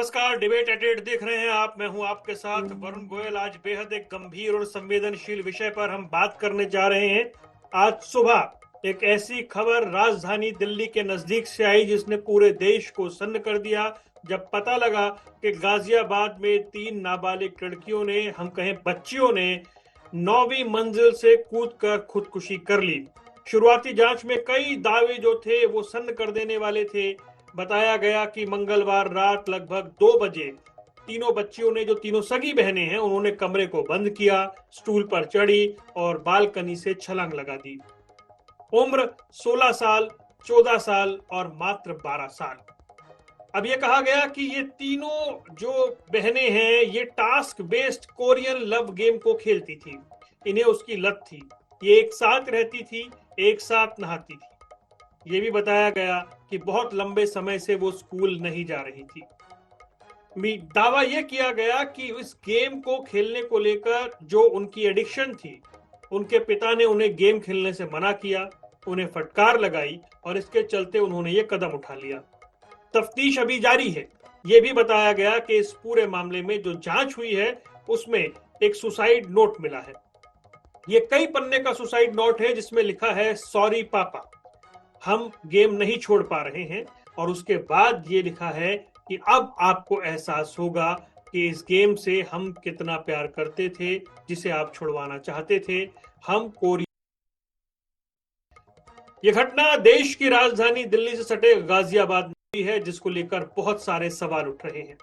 नमस्कार, debate eight 8 देख रहे हैं आप। मैं हूं आपके साथ वरुण गोयल। आज बेहद एक गंभीर और संवेदनशील विषय पर हम बात करने जा रहे हैं। आज सुबह एक ऐसी खबर राजधानी दिल्ली के नजदीक से आई जिसने पूरे देश को सन्न कर दिया, जब पता लगा कि गाजियाबाद में 3 नाबालिग लड़कियों ने, हम कहें बच्चियों ने, 9वीं मंजिल से कूदकर खुदकुशी कर ली। शुरुआती जांच में कई दावे जो थे वो सन्न कर देने वाले थे। बताया गया कि मंगलवार रात लगभग 2 बजे तीनों बच्चियों ने, जो तीनों सगी बहनें हैं, उन्होंने कमरे को बंद किया, स्टूल पर चढ़ी और बालकनी से छलांग लगा दी। उम्र 16 साल, 14 साल और मात्र 12 साल। अब ये कहा गया कि ये तीनों जो बहनें हैं ये task based Korean love game को खेलती थी। इन्हें उसकी लत थी। ये एक साथ रहती थी, एक साथ नहाती थी। ये भी बताया गया कि बहुत लंबे समय से वो स्कूल नहीं जा रही थी। दावा यह किया गया कि इस गेम को खेलने को लेकर जो उनकी एडिक्शन थी, उनके पिता ने उन्हें गेम खेलने से मना किया, उन्हें फटकार लगाई और इसके चलते उन्होंने ये कदम उठा लिया। तफ्तीश अभी जारी है। यह भी बताया गया कि इस पूरे मामले में जो जांच हुई है उसमें एक सुसाइड नोट मिला है। यह कई पन्ने का सुसाइड नोट है जिसमें लिखा है, सॉरी पापा, हम गेम नहीं छोड़ पा रहे हैं। और उसके बाद ये लिखा है कि अब आपको एहसास होगा कि इस गेम से हम कितना प्यार करते थे, जिसे आप छुड़वाना चाहते थे। हम कोरिया। ये घटना देश की राजधानी दिल्ली से सटे गाजियाबाद में हुई है, जिसको लेकर बहुत सारे सवाल उठ रहे हैं,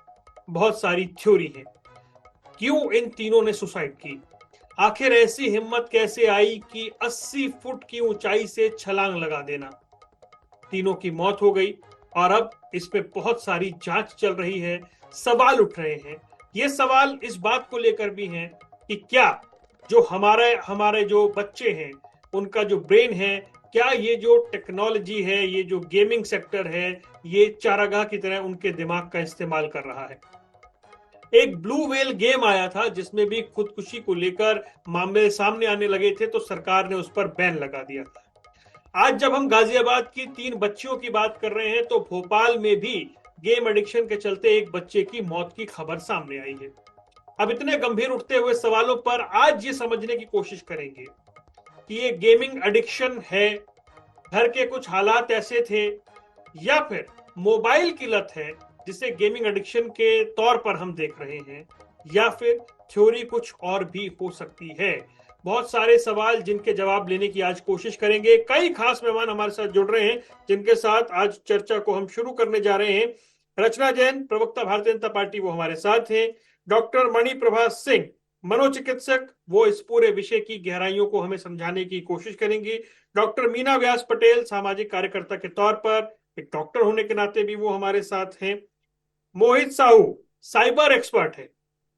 बहुत सारी थ्योरी है। क्यों इन तीनों ने सुसाइड की? आखिर ऐसी हिम्मत कैसे आई कि 80 फुट की ऊंचाई से छलांग लगा देना? तीनों की मौत हो गई और अब इस पे बहुत सारी जांच चल रही है, सवाल उठ रहे हैं। ये सवाल इस बात को लेकर भी हैं कि क्या जो हमारे हमारे जो बच्चे हैं, उनका जो ब्रेन है, क्या ये जो टेक्नोलॉजी है, ये जो गेमिंग सेक्टर है, ये चारागाह की तरह उनके दिमाग का इस्तेमाल कर रहा है? एक ब्लू वेल गेम आया था जिसमें भी खुदकुशी को लेकर मामले सामने आने लगे थे, तो सरकार ने उस पर बैन लगा दिया था। आज जब हम गाजियाबाद की 3 बच्चियों की बात कर रहे हैं, तो भोपाल में भी गेम एडिक्शन के चलते एक बच्चे की मौत की खबर सामने आई है। अब इतने गंभीर उठते हुए सवालों पर आज ये समझने की कोशिश करेंगे कि ये गेमिंग एडिक्शन है, घर के कुछ हालात ऐसे थे, या फिर मोबाइल की लत है जिसे गेमिंग एडिक्शन के तौर पर हम देख रहे हैं, या फिर थ्योरी कुछ और भी हो सकती है। बहुत सारे सवाल जिनके जवाब लेने की आज कोशिश करेंगे। कई खास मेहमान हमारे साथ जुड़ रहे हैं जिनके साथ आज चर्चा को हम शुरू करने जा रहे हैं। रचना जैन, प्रवक्ता भारतीय जनता पार्टी, वो हमारे साथ हैं। डॉक्टर मणिप्रभा सिंह, मनोचिकित्सक, वो इस पूरे विषय की गहराइयों को हमें समझाने की कोशिश करेंगी। डॉक्टर मीना व्यास पटेल, सामाजिक कार्यकर्ता के तौर पर, एक डॉक्टर होने के नाते भी वो हमारे साथ हैं। मोहित साहू साइबर एक्सपर्ट है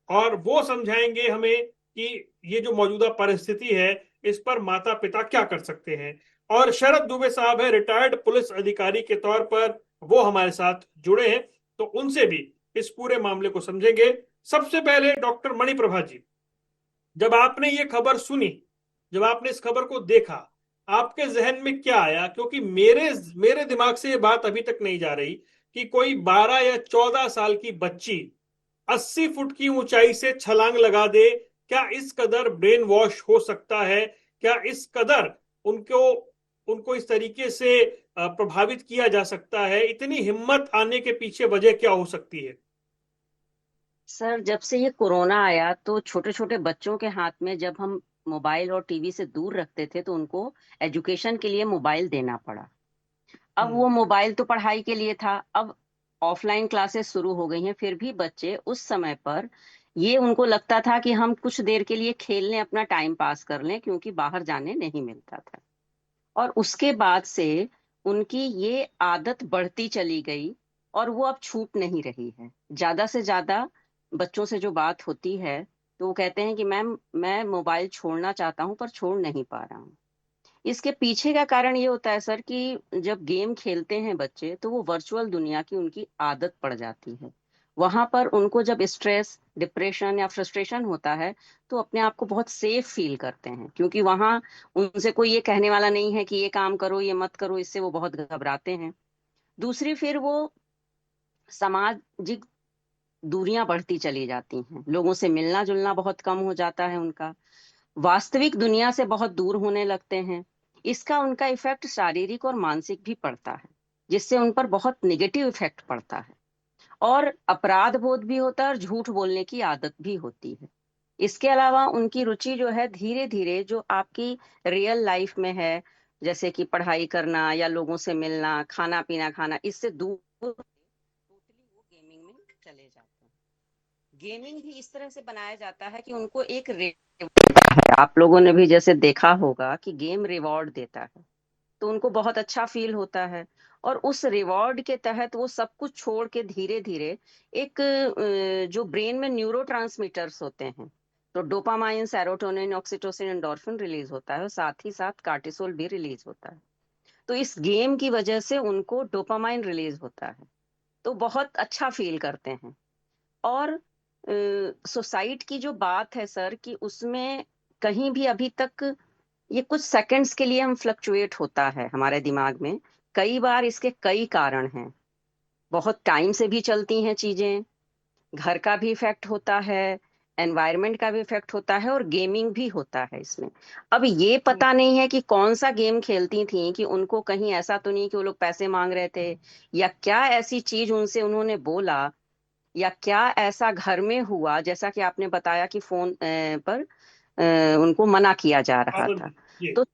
और वो समझाएंगे हमें कि ये जो मौजूदा परिस्थिति है, इस पर माता पिता क्या कर सकते हैं। और शरद दुबे साहब है, रिटायर्ड पुलिस अधिकारी के तौर पर, वो हमारे साथ जुड़े हैं, तो उनसे भी इस पूरे मामले को समझेंगे। सबसे पहले डॉक्टर मणिप्रभा जी, जब आपने ये खबर सुनी, जब आपने इस खबर को देखा, आपके जहन में क्या आया? क्योंकि मेरे मेरे दिमाग से ये बात अभी तक नहीं जा रही कि कोई 12 या 14 साल की बच्ची 80 फुट की ऊंचाई से छलांग लगा दे। क्या इस कदर ब्रेन वॉश हो सकता है? क्या इस कदर उनको उनको इस तरीके से प्रभावित किया जा सकता है? इतनी हिम्मत आने के पीछे वजह क्या हो सकती है? सर, जब से ये कोरोना आया तो छोटे छोटे बच्चों के हाथ में जब हम मोबाइल और टीवी से दूर रखते थे तो उनको एजुकेशन के लिए मोबाइल देना पड़ा। अब हम्म। वो मोबाइल तो पढ़ाई के लिए था, अब ऑफलाइन क्लासेस शुरू हो गई हैं, फिर भी बच्चे उस समय पर ये उनको लगता था कि हम कुछ देर के लिए खेल लें, अपना टाइम पास कर लें, क्योंकि बाहर जाने नहीं मिलता था। और उसके बाद से उनकी ये आदत बढ़ती चली गई और वो अब छूट नहीं रही है। ज्यादा से ज्यादा बच्चों से जो बात होती है तो वो कहते हैं कि मैम, मैं मोबाइल छोड़ना चाहता हूँ पर छोड़ नहीं पा रहा हूँ। इसके पीछे का कारण ये होता है सर कि जब गेम खेलते हैं बच्चे तो वो वर्चुअल दुनिया की उनकी आदत पड़ जाती है। वहां पर उनको जब स्ट्रेस, डिप्रेशन या फ्रस्ट्रेशन होता है तो अपने आप को बहुत सेफ फील करते हैं, क्योंकि वहां उनसे कोई ये कहने वाला नहीं है कि ये काम करो, ये मत करो। इससे वो बहुत घबराते हैं। दूसरी, फिर वो सामाजिक दूरियां बढ़ती चली जाती हैं, लोगों से मिलना जुलना बहुत कम हो जाता है उनका, वास्तविक दुनिया से बहुत दूर होने लगते हैं। इसका उनका इफेक्ट शारीरिक और मानसिक भी पड़ता है, जिससे उन पर बहुत निगेटिव इफेक्ट पड़ता है। और अपराध बोध भी होता है और झूठ बोलने की आदत भी होती है। इसके अलावा उनकी रुचि जो है धीरे धीरे जो आपकी रियल लाइफ में है, जैसे कि पढ़ाई करना या लोगों से मिलना, खाना पीना खाना, इससे दूर टोटली वो गेमिंग में चले जाते हैं। गेमिंग भी इस तरह से बनाया जाता है कि उनको एक रिवॉर्ड, आप लोगों ने भी जैसे देखा होगा कि गेम रिवॉर्ड देता है, तो उनको बहुत अच्छा फील होता है। और उस रिवॉर्ड के तहत वो सब कुछ छोड़ के धीरे धीरे एक जो ब्रेन में न्यूरो ट्रांसमीटर्स होते हैं, तो dopamine, serotonin, oxytocin, endorphin release होता है और साथ ही साथ कार्टिसोल भी रिलीज होता है। तो इस गेम की वजह से उनको डोपामाइन रिलीज होता है, तो बहुत अच्छा फील करते हैं। और सोसाइट की जो बात है सर, कि उसमें कहीं भी अभी तक ये कुछ सेकंड्स के लिए हम फ्लक्चुएट होता है हमारे दिमाग में। कई बार इसके कई कारण हैं, बहुत टाइम से भी चलती हैं चीजें, घर का भी इफेक्ट होता है, एनवायरनमेंट का भी इफेक्ट होता है और गेमिंग भी होता है इसमें। अब ये पता नहीं है कि कौन सा गेम खेलती थी, कि उनको कहीं ऐसा तो नहीं कि वो लोग पैसे मांग रहे थे, या क्या ऐसी चीज उनसे उन्होंने बोला, या क्या ऐसा घर में हुआ जैसा कि आपने बताया कि फोन पर उनको मना किया जा रहा था। पाबंदी ये। तो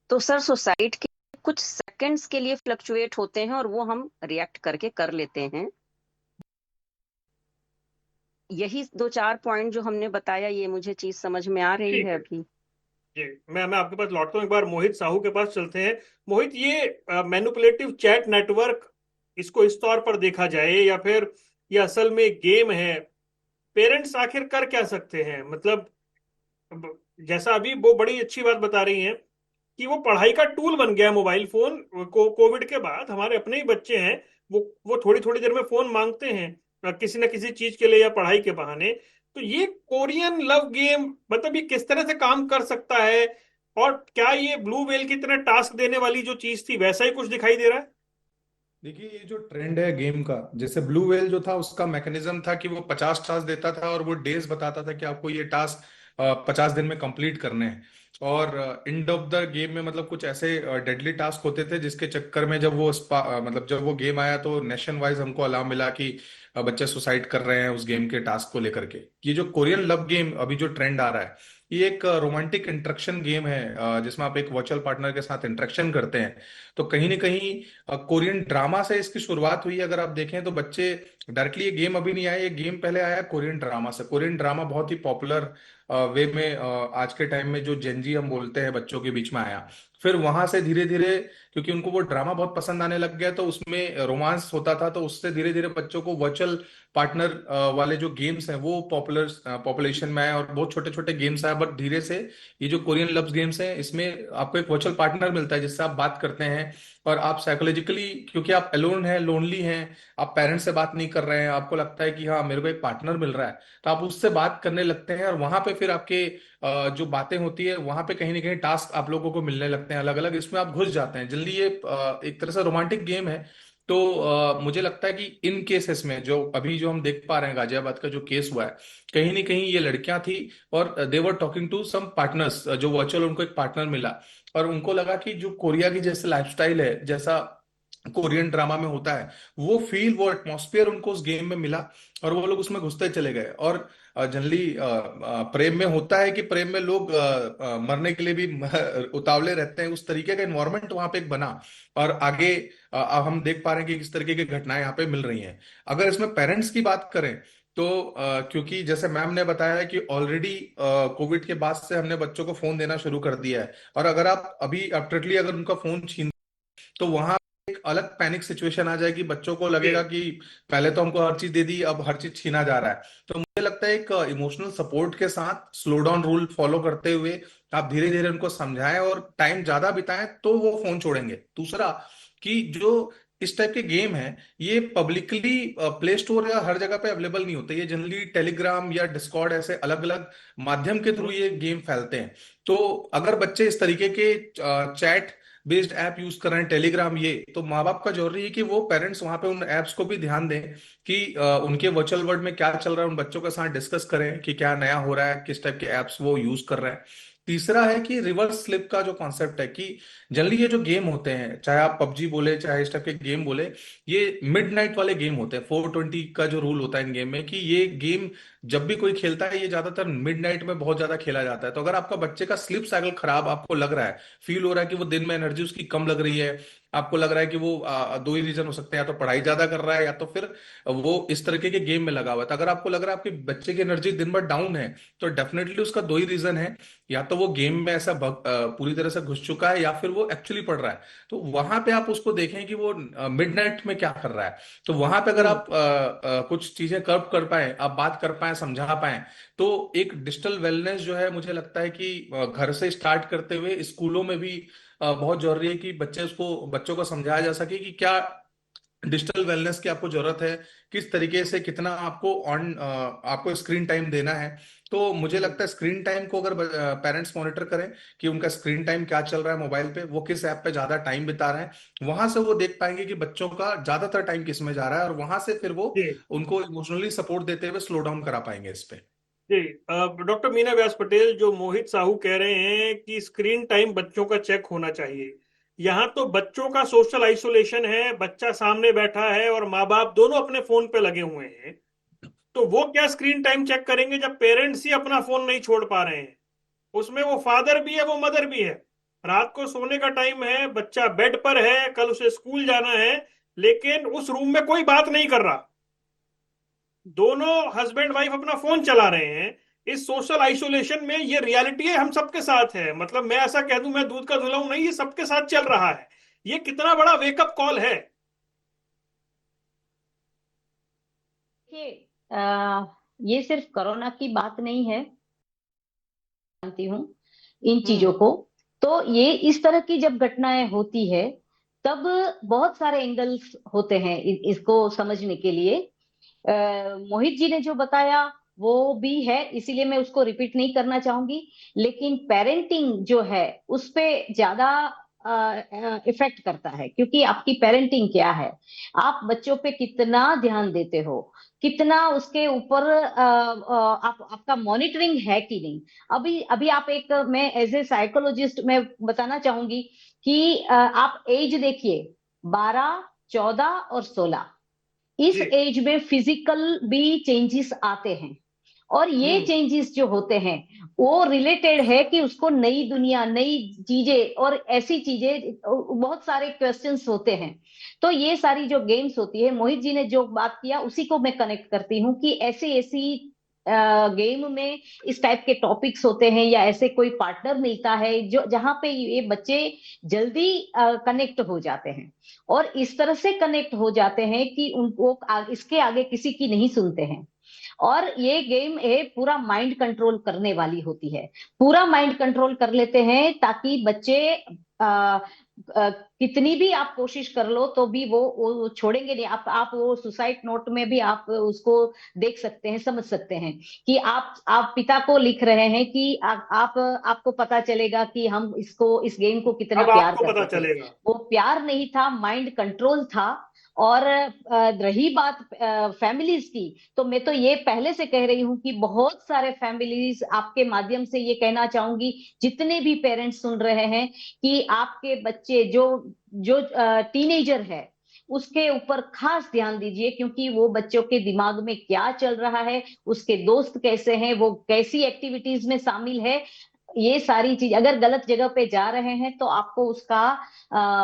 तो सर सोसाइटी के कुछ सेकंड्स के लिए फ्लक्चुएट होते हैं और वो हम रिएक्ट करके कर लेते हैं। यही दो चार पॉइंट जो हमने बताया, ये मुझे चीज समझ में आ रही ठीक है है अभी। जी। मैं आपके पास लौटता हूँ, एक बार मोहित साहू के पास चलते हैं। मोहित, ये मैनिपुलेटिव चैट नेटवर्क, इसको इस तौर पर देखा जाए या फिर ये असल में गेम है, पेरेंट्स आखिर कर क्या सकते हैं? मतलब जैसा अभी वो बड़ी अच्छी बात बता रही हैं कि वो पढ़ाई का टूल बन गया मोबाइल फोन। कोविड के बाद हमारे अपने ही बच्चे हैं, वो थोड़ी थोड़ी देर में फोन मांगते हैं किसी न किसी चीज के लिए या पढ़ाई के बहाने। तो ये कोरियन लव गेम मतलब ये किस तरह से काम कर सकता है? और क्या ये ब्लू वेल की तरह टास्क देने वाली जो चीज थी वैसा ही कुछ दिखाई दे रहा है? देखिए, ये जो ट्रेंड है गेम का, जैसे ब्लू व्हेल जो था उसका मैकेनिज्म था कि वो 50 टास्क देता था और वो डेज बताता था कि आपको ये टास्क 50 दिन में कंप्लीट करने हैं। और एंड ऑफ द गेम में मतलब कुछ ऐसे डेडली टास्क होते थे जिसके चक्कर में जब मतलब जब वो गेम आया तो नेशन वाइज हमको अलार्म मिला कि बच्चे सुसाइड कर रहे हैं उस गेम के टास्क को लेकर के। ये जो कोरियन लव गेम अभी जो ट्रेंड आ रहा है, ये एक रोमांटिक इंटरेक्शन गेम है, जिसमें आप एक वर्चुअल पार्टनर के साथ इंटरेक्शन करते हैं। तो कहीं ना कहीं कोरियन ड्रामा से इसकी शुरुआत हुई है। अगर आप देखें तो बच्चे डायरेक्टली, ये गेम अभी नहीं आया, ये गेम पहले आया कोरियन ड्रामा से। कोरियन ड्रामा बहुत ही पॉपुलर वे में आज के टाइम में जो जेनजी हम बोलते हैं बच्चों के बीच में आया। फिर वहां से धीरे धीरे, क्योंकि उनको वो ड्रामा बहुत पसंद आने लग गया, तो उसमें रोमांस होता था, तो उससे धीरे धीरे बच्चों को वर्चुअल पार्टनर वाले जो गेम्स हैं वो पॉपुलेशन में आए और बहुत छोटे छोटे गेम्स आए। बट धीरे से ये जो कोरियन लव गेम्स हैं, इसमें आपको एक वर्चुअल पार्टनर मिलता है जिससे आप बात करते हैं। और आप साइकोलॉजिकली, क्योंकि आप अलोन हैं, लोनली हैं, आप पेरेंट्स से बात नहीं कर रहे हैं, आपको लगता है कि हाँ मेरे को एक पार्टनर मिल रहा है, तो आप उससे बात करने लगते हैं। और वहां पे फिर आपके जो बातें होती है वहां पे कहीं ना कहीं टास्क आप लोगों को मिलने लगते हैं अलग अलग, इसमें आप घुस जाते हैं जल्दी। ये एक तरह से रोमांटिक गेम है। तो मुझे लगता है कि इन केसेस में जो अभी जो हम देख पा रहे हैं, गाजियाबाद का जो केस हुआ है, कहीं ना कहीं ये लड़कियां थी और they were talking to some partners, जो वर्चुअल उनको एक पार्टनर मिला। और उनको लगा कि जो कोरिया की जैसे लाइफस्टाइल है, जैसा कोरियन ड्रामा में होता है, वो फील, वो एटमॉस्फेयर उनको उस गेम में मिला और वो लोग उसमें घुसते चले गए। और जनरली प्रेम में होता है कि प्रेम में लोग मरने के लिए भी उतावले रहते हैं, उस तरीके का एनवायरनमेंट वहां पे एक बना। और आगे अब हम देख पा रहे हैं कि किस तरीके की घटनाएं यहाँ पे मिल रही हैं। अगर इसमें पेरेंट्स की बात करें तो क्योंकि जैसे मैम ने बताया है कि ऑलरेडी कोविड के बाद से हमने बच्चों को फोन देना शुरू कर दिया है। और अगर आप अभी अपडेटली अगर उनका फोन छीन, तो वहां एक अलग पैनिक सिचुएशन आ जाएगी, बच्चों को लगेगा जी। कि पहले तो हमको हर चीज दे दी, अब हर चीज छीना जा रहा है। तो मुझे लगता है एक इमोशनल सपोर्ट के साथ, स्लो डाउन रूल फॉलो करते हुए आप धीरे धीरे उनको समझाएं और टाइम ज्यादा बिताएं तो वो फोन छोड़ेंगे। दूसरा, कि जो इस टाइप के गेम है, ये पब्लिकली प्ले स्टोर या हर जगह पे अवेलेबल नहीं होते, ये जनरली टेलीग्राम या डिस्कॉर्ड ऐसे अलग अलग माध्यम के थ्रू ये गेम फैलते हैं। तो अगर बच्चे इस तरीके के चैट बेस्ड ऐप यूज कर रहे हैं, टेलीग्राम, ये तो माँ बाप का जरूरी है कि वो पेरेंट्स वहां पे उन एप्स को भी ध्यान दें कि उनके वर्चुअल वर्ल्ड में क्या चल रहा है, उन बच्चों के साथ डिस्कस करें कि क्या नया हो रहा है, किस टाइप के एप्स वो यूज कर रहे हैं। तीसरा है कि रिवर्स स्लिप का जो कॉन्सेप्ट है कि जनरली ये जो गेम होते हैं, चाहे आप पबजी बोले चाहे इस टाइप के गेम बोले, ये मिडनाइट वाले गेम होते हैं। 420 का जो रूल होता है इन गेम में कि ये गेम जब भी कोई खेलता है ये ज्यादातर मिडनाइट में बहुत ज्यादा खेला जाता है। तो अगर आपका बच्चे का स्लीप साइकिल खराब आपको लग रहा है, फील हो रहा है कि वो दिन में एनर्जी उसकी कम लग रही है, आपको लग रहा है कि वो दो ही रीजन हो सकते हैं, या तो पढ़ाई ज्यादा कर रहा है या तो फिर वो इस तरीके के गेम में लगा हुआ है। तो अगर आपको लग रहा है आपके बच्चे की एनर्जी दिन भर डाउन है, तो डेफिनेटली उसका दो ही रीजन है, या तो वो गेम में ऐसा पूरी तरह से घुस चुका है या फिर वो एक्चुअली पढ़ रहा है। तो वहां पे आप उसको देखें कि वो मिडनाइट में क्या कर रहा है। तो वहां पे अगर हम्म। आप कुछ चीजें कर्व कर पाए, आप बात कर पाए, समझा पाए, तो एक डिजिटल वेलनेस जो है मुझे लगता है कि घर से स्टार्ट करते हुए स्कूलों में भी बहुत जरूरी है कि बच्चों को समझाया जा सके कि क्या डिजिटल वेलनेस की आपको जरूरत है, किस तरीके से कितना आपको स्क्रीन टाइम देना है। तो मुझे हम्म। लगता है स्क्रीन टाइम को अगर पेरेंट्स मॉनिटर करें कि उनका स्क्रीन टाइम क्या चल रहा है मोबाइल पे, वो किस ऐप पे ज्यादा टाइम बिता रहे हैं, वहां से वो देख पाएंगे कि बच्चों का ज्यादातर टाइम किस में जा रहा है, और वहां से फिर वो जी। उनको इमोशनली सपोर्ट देते हुए स्लो डाउन करा पाएंगे इस पे। जी। डॉक्टर मीना व्यास पटेल, जो मोहित साहू कह रहे हैं कि स्क्रीन टाइम बच्चों का चेक होना चाहिए, यहाँ तो बच्चों का सोशल आइसोलेशन है, बच्चा सामने बैठा है और माँ बाप दोनों अपने फोन पे लगे हुए हैं। तो वो क्या स्क्रीन टाइम चेक करेंगे जब पेरेंट्स ही अपना फोन नहीं छोड़ पा रहे हैं? उसमें वो फादर भी है, वो मदर भी है। रात को सोने का टाइम है, बच्चा बेड पर है, कल उसे स्कूल जाना है, लेकिन उस रूम में कोई बात नहीं कर रहा। दोनों हस्बैंड वाइफ अपना फोन चला रहे हैं। इस सोशल आइसोलेशन में ये रियलिटी है, हम सबके साथ है। मतलब मैं ऐसा कह दूं मैं दूध का धुला हूं, नहीं, ये सबके साथ चल रहा है। ये कितना बड़ा वेकअप कॉल है। देखिए, ये सिर्फ कोरोना की बात नहीं है, जानती हूँ इन चीजों हम्म। को। तो ये इस तरह की जब घटनाएं होती है तब बहुत सारे एंगल्स होते हैं इसको समझने के लिए। मोहित जी ने जो बताया वो भी है, इसीलिए मैं उसको रिपीट नहीं करना चाहूंगी। लेकिन पेरेंटिंग जो है उस पे ज्यादा इफेक्ट करता है, क्योंकि आपकी पेरेंटिंग क्या है, आप बच्चों पे कितना ध्यान देते हो, कितना उसके ऊपर आपका मॉनिटरिंग है कि नहीं। अभी अभी आप एक, मैं एज ए साइकोलॉजिस्ट मैं बताना चाहूंगी कि आप एज देखिए, 12, 14 और 16, इस जी। एज में फिजिकल भी चेंजेस आते हैं। और ये हम्म। चेंजेस जो होते हैं वो रिलेटेड है कि उसको नई दुनिया, नई चीजें और ऐसी चीजें, बहुत सारे क्वेश्चंस होते हैं। तो ये सारी जो गेम्स होती है, मोहित जी ने जो बात किया उसी को मैं कनेक्ट करती हूँ कि ऐसी ऐसी गेम में इस टाइप के टॉपिक्स होते हैं, या ऐसे कोई पार्टनर मिलता है जो जहां पे ये बच्चे जल्दी कनेक्ट हो जाते हैं, और इस तरह से कनेक्ट हो जाते हैं कि उनको इसके आगे किसी की नहीं सुनते हैं। और ये गेम है पूरा माइंड कंट्रोल करने वाली होती है, पूरा माइंड कंट्रोल कर लेते हैं, ताकि बच्चे आ, कितनी भी आप कोशिश कर लो तो भी वो छोड़ेंगे नहीं। आप वो सुसाइड नोट में भी आप उसको देख सकते हैं, समझ सकते हैं कि आप पिता को लिख रहे हैं कि आपको पता चलेगा कि हम इस गेम को कितना अब प्यार आपको पता करते थे। चलेगा। वो प्यार नहीं था, माइंड कंट्रोल था। और रही बात फैमिलीज की, तो मैं तो ये पहले से कह रही हूँ कि बहुत सारे फैमिलीज, आपके माध्यम से ये कहना चाहूंगी, जितने भी पेरेंट्स सुन रहे हैं, कि आपके बच्चे जो जो टीनेजर है उसके ऊपर खास ध्यान दीजिए, क्योंकि वो बच्चों के दिमाग में क्या चल रहा है, उसके दोस्त कैसे हैं, वो कैसी एक्टिविटीज में शामिल है, ये सारी चीज, अगर गलत जगह पे जा रहे हैं तो आपको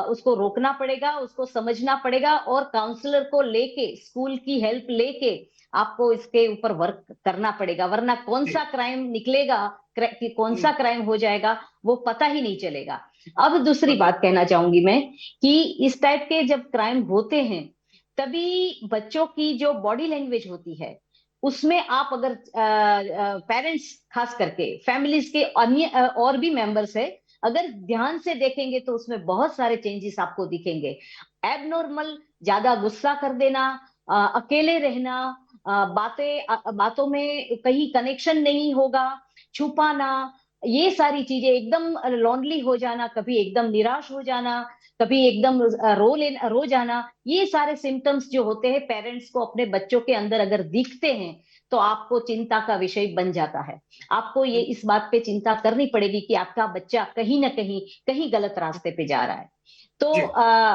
उसको रोकना पड़ेगा, उसको समझना पड़ेगा, और काउंसलर को लेके, स्कूल की हेल्प लेके आपको इसके ऊपर वर्क करना पड़ेगा, वरना कौन जी। सा क्राइम निकलेगा, कि कौन सा हम्म। क्राइम हो जाएगा, वो पता ही नहीं चलेगा। अब दूसरी पता बात कहना चाहूंगी मैं कि इस टाइप के जब क्राइम होते हैं, तभी बच्चों की जो बॉडी लैंग्वेज होती है उसमें आप अगर पेरेंट्स, खास करके फैमिलीज के अन्य और भी मेंबर्स है, अगर ध्यान से देखेंगे तो उसमें बहुत सारे चेंजेस आपको दिखेंगे। एबनॉर्मल, ज्यादा गुस्सा कर देना, अकेले रहना, बातों में कहीं कनेक्शन नहीं होगा, छुपाना, ये सारी चीजें, एकदम लॉन्ली हो जाना, कभी एकदम निराश हो जाना, कभी एकदम रो जाना, ये सारे सिम्टम्स जो होते हैं पेरेंट्स को अपने बच्चों के अंदर अगर दिखते हैं तो आपको चिंता का विषय बन जाता है। आपको ये इस बात पे चिंता करनी पड़ेगी कि आपका बच्चा कहीं ना कहीं गलत रास्ते पे जा रहा है। तो जी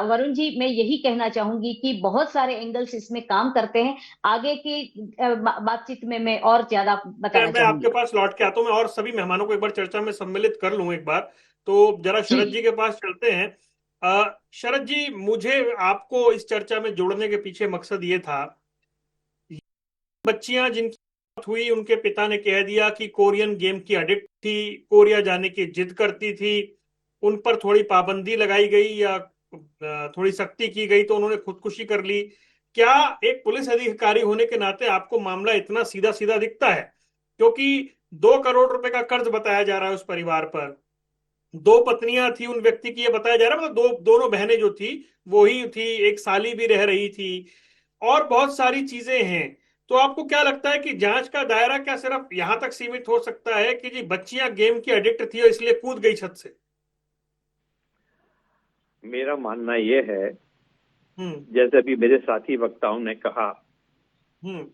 वरुण जी, मैं यही कहना चाहूंगी कि बहुत सारे एंगल्स इसमें काम करते हैं। आगे की बातचीत में मैं और ज्यादा बताना मैं आपके चाहूंगी। पास लौट के आता हूँ। मैं और सभी मेहमानों को एक बार चर्चा में सम्मिलित कर लूं एक बार। तो जरा जी। शरद जी के पास चलते हैं। शरद जी, मुझे आपको इस चर्चा में जोड़ने के पीछे मकसद ये था, बच्चियां जिनकी बात हुई उनके पिता ने कह दिया कि कोरियन गेम की एडिक्ट थी, कोरिया जाने की जिद करती थी, उन पर थोड़ी पाबंदी लगाई गई या थोड़ी सख्ती की गई तो उन्होंने खुदकुशी कर ली। क्या एक पुलिस अधिकारी होने के नाते आपको मामला इतना सीधा सीधा दिखता है? क्योंकि 2 करोड़ रुपए का कर्ज बताया जा रहा है उस परिवार पर, 2 पत्नियां थी उन व्यक्ति की, ये बताया जा रहा है, मतलब दोनों बहनें जो थी वो ही थी, एक साली भी रह रही थी, और बहुत सारी चीजें हैं। तो आपको क्या लगता है कि जांच का दायरा क्या सिर्फ यहां तक सीमित हो सकता है कि जी बच्चियां गेम की एडिक्ट थी और इसलिए कूद गई छत से? मेरा मानना ये है, हम्म। जैसे अभी मेरे साथी वक्ताओं ने कहा, हम्म।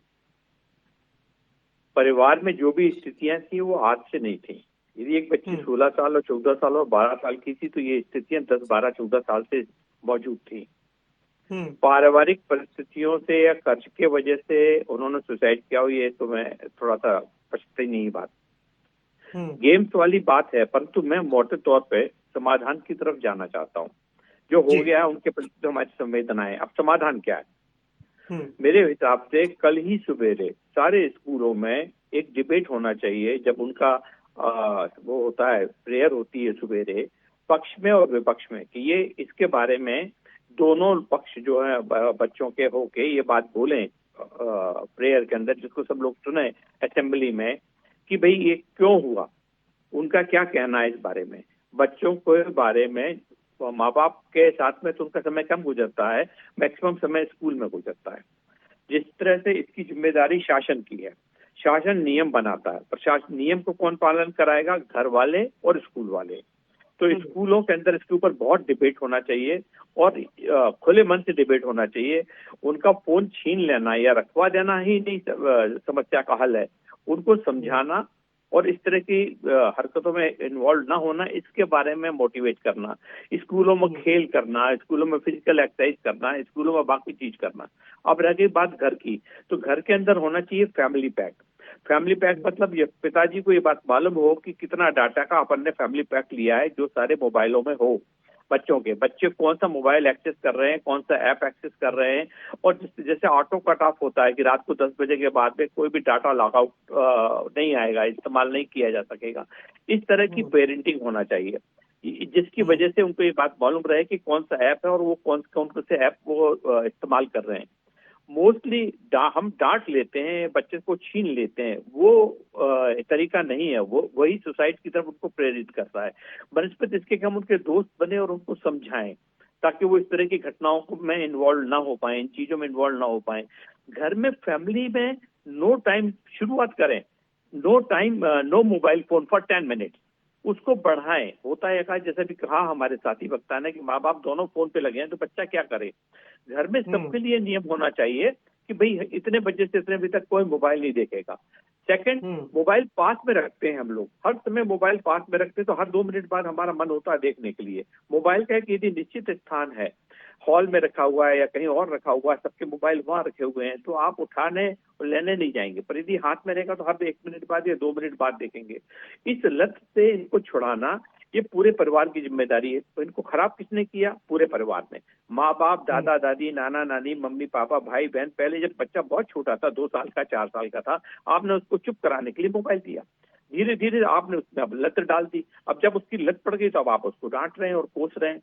परिवार में जो भी स्थितियां थी वो आज से नहीं थी। यदि एक बच्ची 16 साल और 14 साल और 12 साल की थी तो ये स्थितियां 10, 12, 14 साल से मौजूद थी। पारिवारिक परिस्थितियों से या कर्ज के वजह से उन्होंने सुसाइड किया हो, ये तो मैं थोड़ा सा पछता ही नहीं बात। गेम्स वाली बात है, परंतु मैं मोटे तौर पे समाधान की तरफ जाना चाहता हूँ। जो हो गया है उनके प्रति तो हमारी संवेदनाएं, अब समाधान क्या है? मेरे हिसाब से कल ही सवेरे सारे स्कूलों में एक डिबेट होना चाहिए, जब उनका वो होता है, प्रेयर होती है सवेरे, पक्ष में और विपक्ष में, कि ये इसके बारे में दोनों पक्ष जो है बच्चों के होके ये बात बोलें प्रेयर के अंदर, जिसको सब लोग सुने असेंबली में, कि भाई ये क्यों हुआ, उनका क्या कहना है इस बारे में। बच्चों के बारे में माँ बाप के साथ में तो उनका समय कम गुजरता है, मैक्सिमम समय स्कूल में गुजरता है। जिस तरह से इसकी जिम्मेदारी शासन की है, शासन नियम बनाता है, पर नियम को कौन पालन कराएगा? घर वाले और स्कूल वाले। तो स्कूलों के अंदर इसके ऊपर बहुत डिबेट होना चाहिए और खुले मन से डिबेट होना चाहिए। उनका फोन छीन लेना या रखवा देना ही नहीं समस्या का हल है। उनको समझाना और इस तरह की हरकतों में इन्वॉल्व ना होना, इसके बारे में मोटिवेट करना, स्कूलों में खेल करना, स्कूलों में फिजिकल एक्सरसाइज करना, स्कूलों में बाकी चीज करना। अब रह गई बात घर की, तो घर के अंदर होना चाहिए फैमिली पैक। फैमिली पैक मतलब ये पिताजी को ये बात मालूम हो कि कितना डाटा का अपन ने फैमिली पैक लिया है, जो सारे मोबाइलों में हो। बच्चे कौन सा मोबाइल एक्सेस कर रहे हैं, कौन सा ऐप एक्सेस कर रहे हैं, और जैसे ऑटो कट ऑफ होता है कि रात को 10 बजे के बाद में कोई भी डाटा लॉग आउट नहीं आएगा, इस्तेमाल नहीं किया जा सकेगा। इस तरह की पेरेंटिंग होना चाहिए, जिसकी वजह से उनको ये बात मालूम रहे कि कौन सा ऐप है और वो कौन से ऐप वो इस्तेमाल कर रहे हैं। मोस्टली हम डांट लेते हैं, बच्चे को छीन लेते हैं, वो तरीका नहीं है। वो वही सुसाइड की तरफ उनको प्रेरित करता है। बनस्पत इसके कि हम उनके दोस्त बने और उनको समझाएं, ताकि वो इस तरह की घटनाओं को में इन्वॉल्व ना हो पाए, इन चीजों में इन्वॉल्व ना हो पाए। घर में फैमिली में नो टाइम शुरुआत करें, no time no mobile phone for 10 minute, उसको बढ़ाएं। होता है जैसे भी कहा हमारे साथी वक्ता ने कि माँ बाप दोनों फोन पे लगे हैं, तो बच्चा क्या करे? घर में सबके लिए नियम होना चाहिए कि भाई इतने बजे से इतने बजे तक कोई मोबाइल नहीं देखेगा। सेकंड, मोबाइल पास में रखते हैं हम लोग, हर समय मोबाइल पास में रखते हैं, तो हर 2 मिनट बाद हमारा मन होता है देखने के लिए। मोबाइल का एक यदि निश्चित स्थान है, हॉल में रखा हुआ है या कहीं और रखा हुआ है, सबके मोबाइल वहां रखे हुए हैं, तो आप उठाने और लेने नहीं जाएंगे, पर यदि हाथ में रहेगा तो हर 1 मिनट बाद या 2 मिनट बाद देखेंगे। इस लत से इनको छुड़ाना ये पूरे परिवार की जिम्मेदारी है। तो इनको खराब किसने किया? पूरे परिवार ने। माँ बाप, दादा दादी, नाना नानी, मम्मी पापा, भाई बहन। पहले जब बच्चा बहुत छोटा था, 2 साल का, 4 साल का था, आपने उसको चुप कराने के लिए मोबाइल दिया, धीरे धीरे आपने उसमें अब लत डाल दी। अब जब उसकी लत पड़ गई तो अब आप उसको डांट रहे हैं और कोस रहे हैं।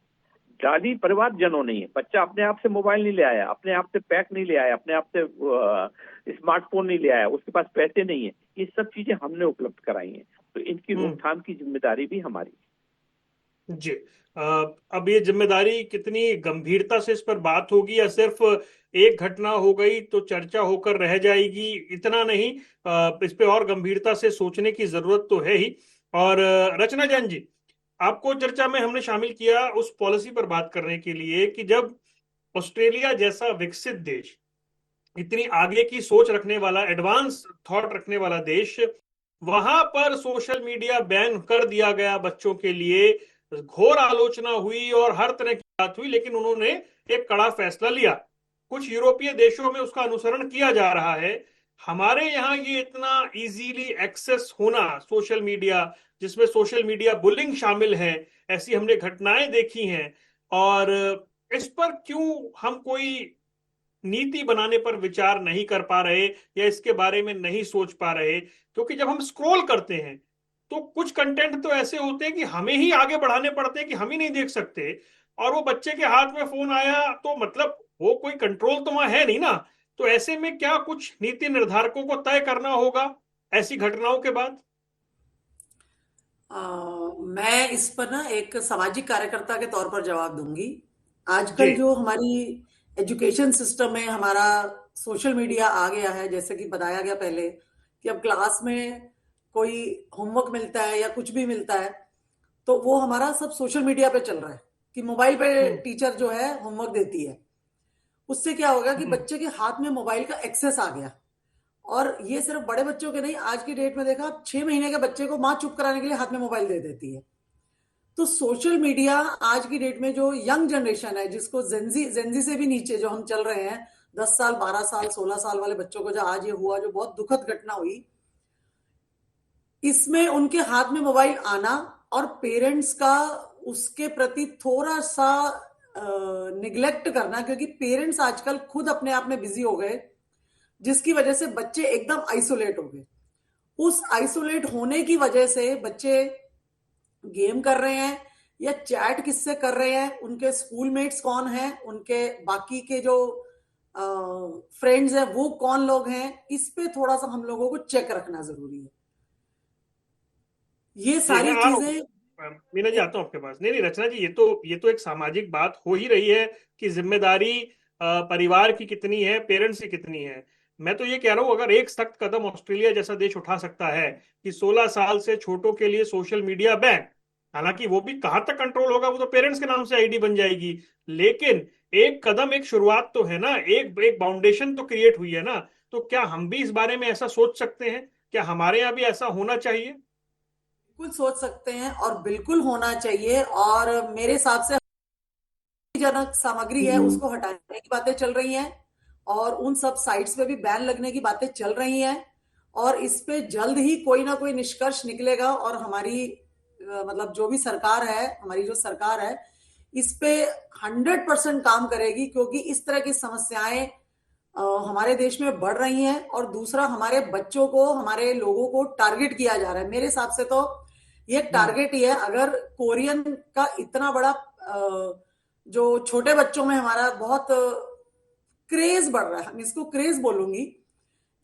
दादी परिवार जनों नहीं है। बच्चा अपने आप से मोबाइल नहीं ले आया, अपने आप से पैक नहीं ले आया, अपने आप से स्मार्टफोन नहीं ले आया, उसके पास पैसे नहीं है। ये सब चीजें हमने उपलब्ध कराई हैं, तो इनकी रोकथाम की जिम्मेदारी भी हमारी जी। अब ये जिम्मेदारी कितनी गंभीरता से इस पर बात होगी, या सिर्फ एक घटना हो गई तो चर्चा होकर रह जाएगी? इतना नहीं, इस पे और गंभीरता से सोचने की जरूरत तो है ही। और रचना जैन जी, आपको चर्चा में हमने शामिल किया उस पॉलिसी पर बात करने के लिए कि जब ऑस्ट्रेलिया जैसा विकसित देश, इतनी आगे की सोच रखने वाला, एडवांस थॉट रखने वाला देश, वहां पर सोशल मीडिया बैन कर दिया गया बच्चों के लिए, घोर आलोचना हुई और हर तरह की बात हुई, लेकिन उन्होंने एक कड़ा फैसला लिया। कुछ यूरोपीय देशों में उसका अनुसरण किया जा रहा है। हमारे यहाँ ये इतना इजीली एक्सेस होना सोशल मीडिया, जिसमें सोशल मीडिया बुलिंग शामिल है, ऐसी हमने घटनाएं देखी हैं। और इस पर क्यों हम कोई नीति बनाने पर विचार नहीं कर पा रहे या इसके बारे में नहीं सोच पा रहे? क्योंकि जब हम स्क्रॉल करते हैं तो कुछ कंटेंट तो ऐसे होते हैं कि हमें ही आगे बढ़ाने पड़ते हैं कि हम ही नहीं देख सकते, और वो बच्चे के हाथ में फोन आया तो मतलब वो कोई कंट्रोल तो वहां है नहीं ना। तो ऐसे में क्या कुछ नीति निर्धारकों को तय करना होगा ऐसी घटनाओं के बाद? मैं इस पर ना एक सामाजिक कार्यकर्ता के तौर पर जवाब दूंगी। आजकल जी। जो हमारी एजुकेशन सिस्टम में हमारा सोशल मीडिया आ गया है, जैसे कि बताया गया पहले कि अब क्लास में कोई होमवर्क मिलता है या कुछ भी मिलता है तो वो हमारा सब सोशल मीडिया पे चल रहा है कि मोबाइल पे टीचर जो है होमवर्क देती है। उससे क्या होगा कि बच्चे के हाथ में मोबाइल का एक्सेस आ गया। और ये सिर्फ बड़े बच्चों के नहीं, आज की डेट में देखा आप 6 महीने के बच्चे को माँ चुप कराने के लिए हाथ में मोबाइल दे देती है। तो सोशल मीडिया आज की डेट में जो यंग जनरेशन है, जिसको जेंजी से भी नीचे जो हम चल रहे हैं, 10 साल 12 साल 16 साल वाले बच्चों को जो आज ये हुआ, जो बहुत दुखद घटना हुई, इसमें उनके हाथ में मोबाइल आना और पेरेंट्स का उसके प्रति थोड़ा सा निग्लेक्ट करना, क्योंकि पेरेंट्स आजकल खुद अपने आप में बिजी हो गए, जिसकी वजह से बच्चे एकदम आइसोलेट हो गए। उस आइसोलेट होने की वजह से बच्चे गेम कर रहे हैं या चैट किससे कर रहे हैं, उनके स्कूलमेट्स कौन हैं, उनके बाकी के जो फ्रेंड्स हैं वो कौन लोग हैं, इस पे थोड़ा सा हम लोगों को चेक रखना जरूरी है। ये जी, मैं सारी आ रहा चीजें। हूँ मीना जी, आता हूँ आपके पास। नहीं नहीं रचना जी, ये तो एक सामाजिक बात हो ही रही है कि जिम्मेदारी परिवार की कितनी है, पेरेंट्स की कितनी है। मैं तो ये कह रहा हूँ, अगर एक सख्त कदम ऑस्ट्रेलिया जैसा देश उठा सकता है कि 16 साल से छोटों के लिए सोशल मीडिया बैन, हालांकि वो भी कहाँ तक कंट्रोल होगा, वो तो पेरेंट्स के नाम से आईडी बन जाएगी, लेकिन एक कदम, एक शुरुआत तो है ना, एक एक बाउंडेशन तो क्रिएट हुई है ना। तो क्या हम भी इस बारे में ऐसा सोच सकते हैं? क्या हमारे यहाँ भी ऐसा होना चाहिए? बिल्कुल सोच सकते हैं और बिल्कुल होना चाहिए। और मेरे हिसाब से जनक सामग्री है उसको हटाने की बातें चल रही हैं और उन सब साइट्स पे भी बैन लगने की बातें चल रही हैं। और इस पे जल्द ही कोई ना कोई निष्कर्ष निकलेगा और हमारी मतलब जो भी सरकार है, हमारी जो सरकार है, इस पे 100% काम करेगी, क्योंकि इस तरह की समस्याएं हमारे देश में बढ़ रही हैं। और दूसरा, हमारे बच्चों को, हमारे लोगों को टारगेट किया जा रहा है। मेरे हिसाब से तो ये टारगेट ही है। अगर कोरियन का इतना बड़ा जो छोटे बच्चों में हमारा बहुत क्रेज बढ़ रहा है, हम इसको क्रेज बोलूंगी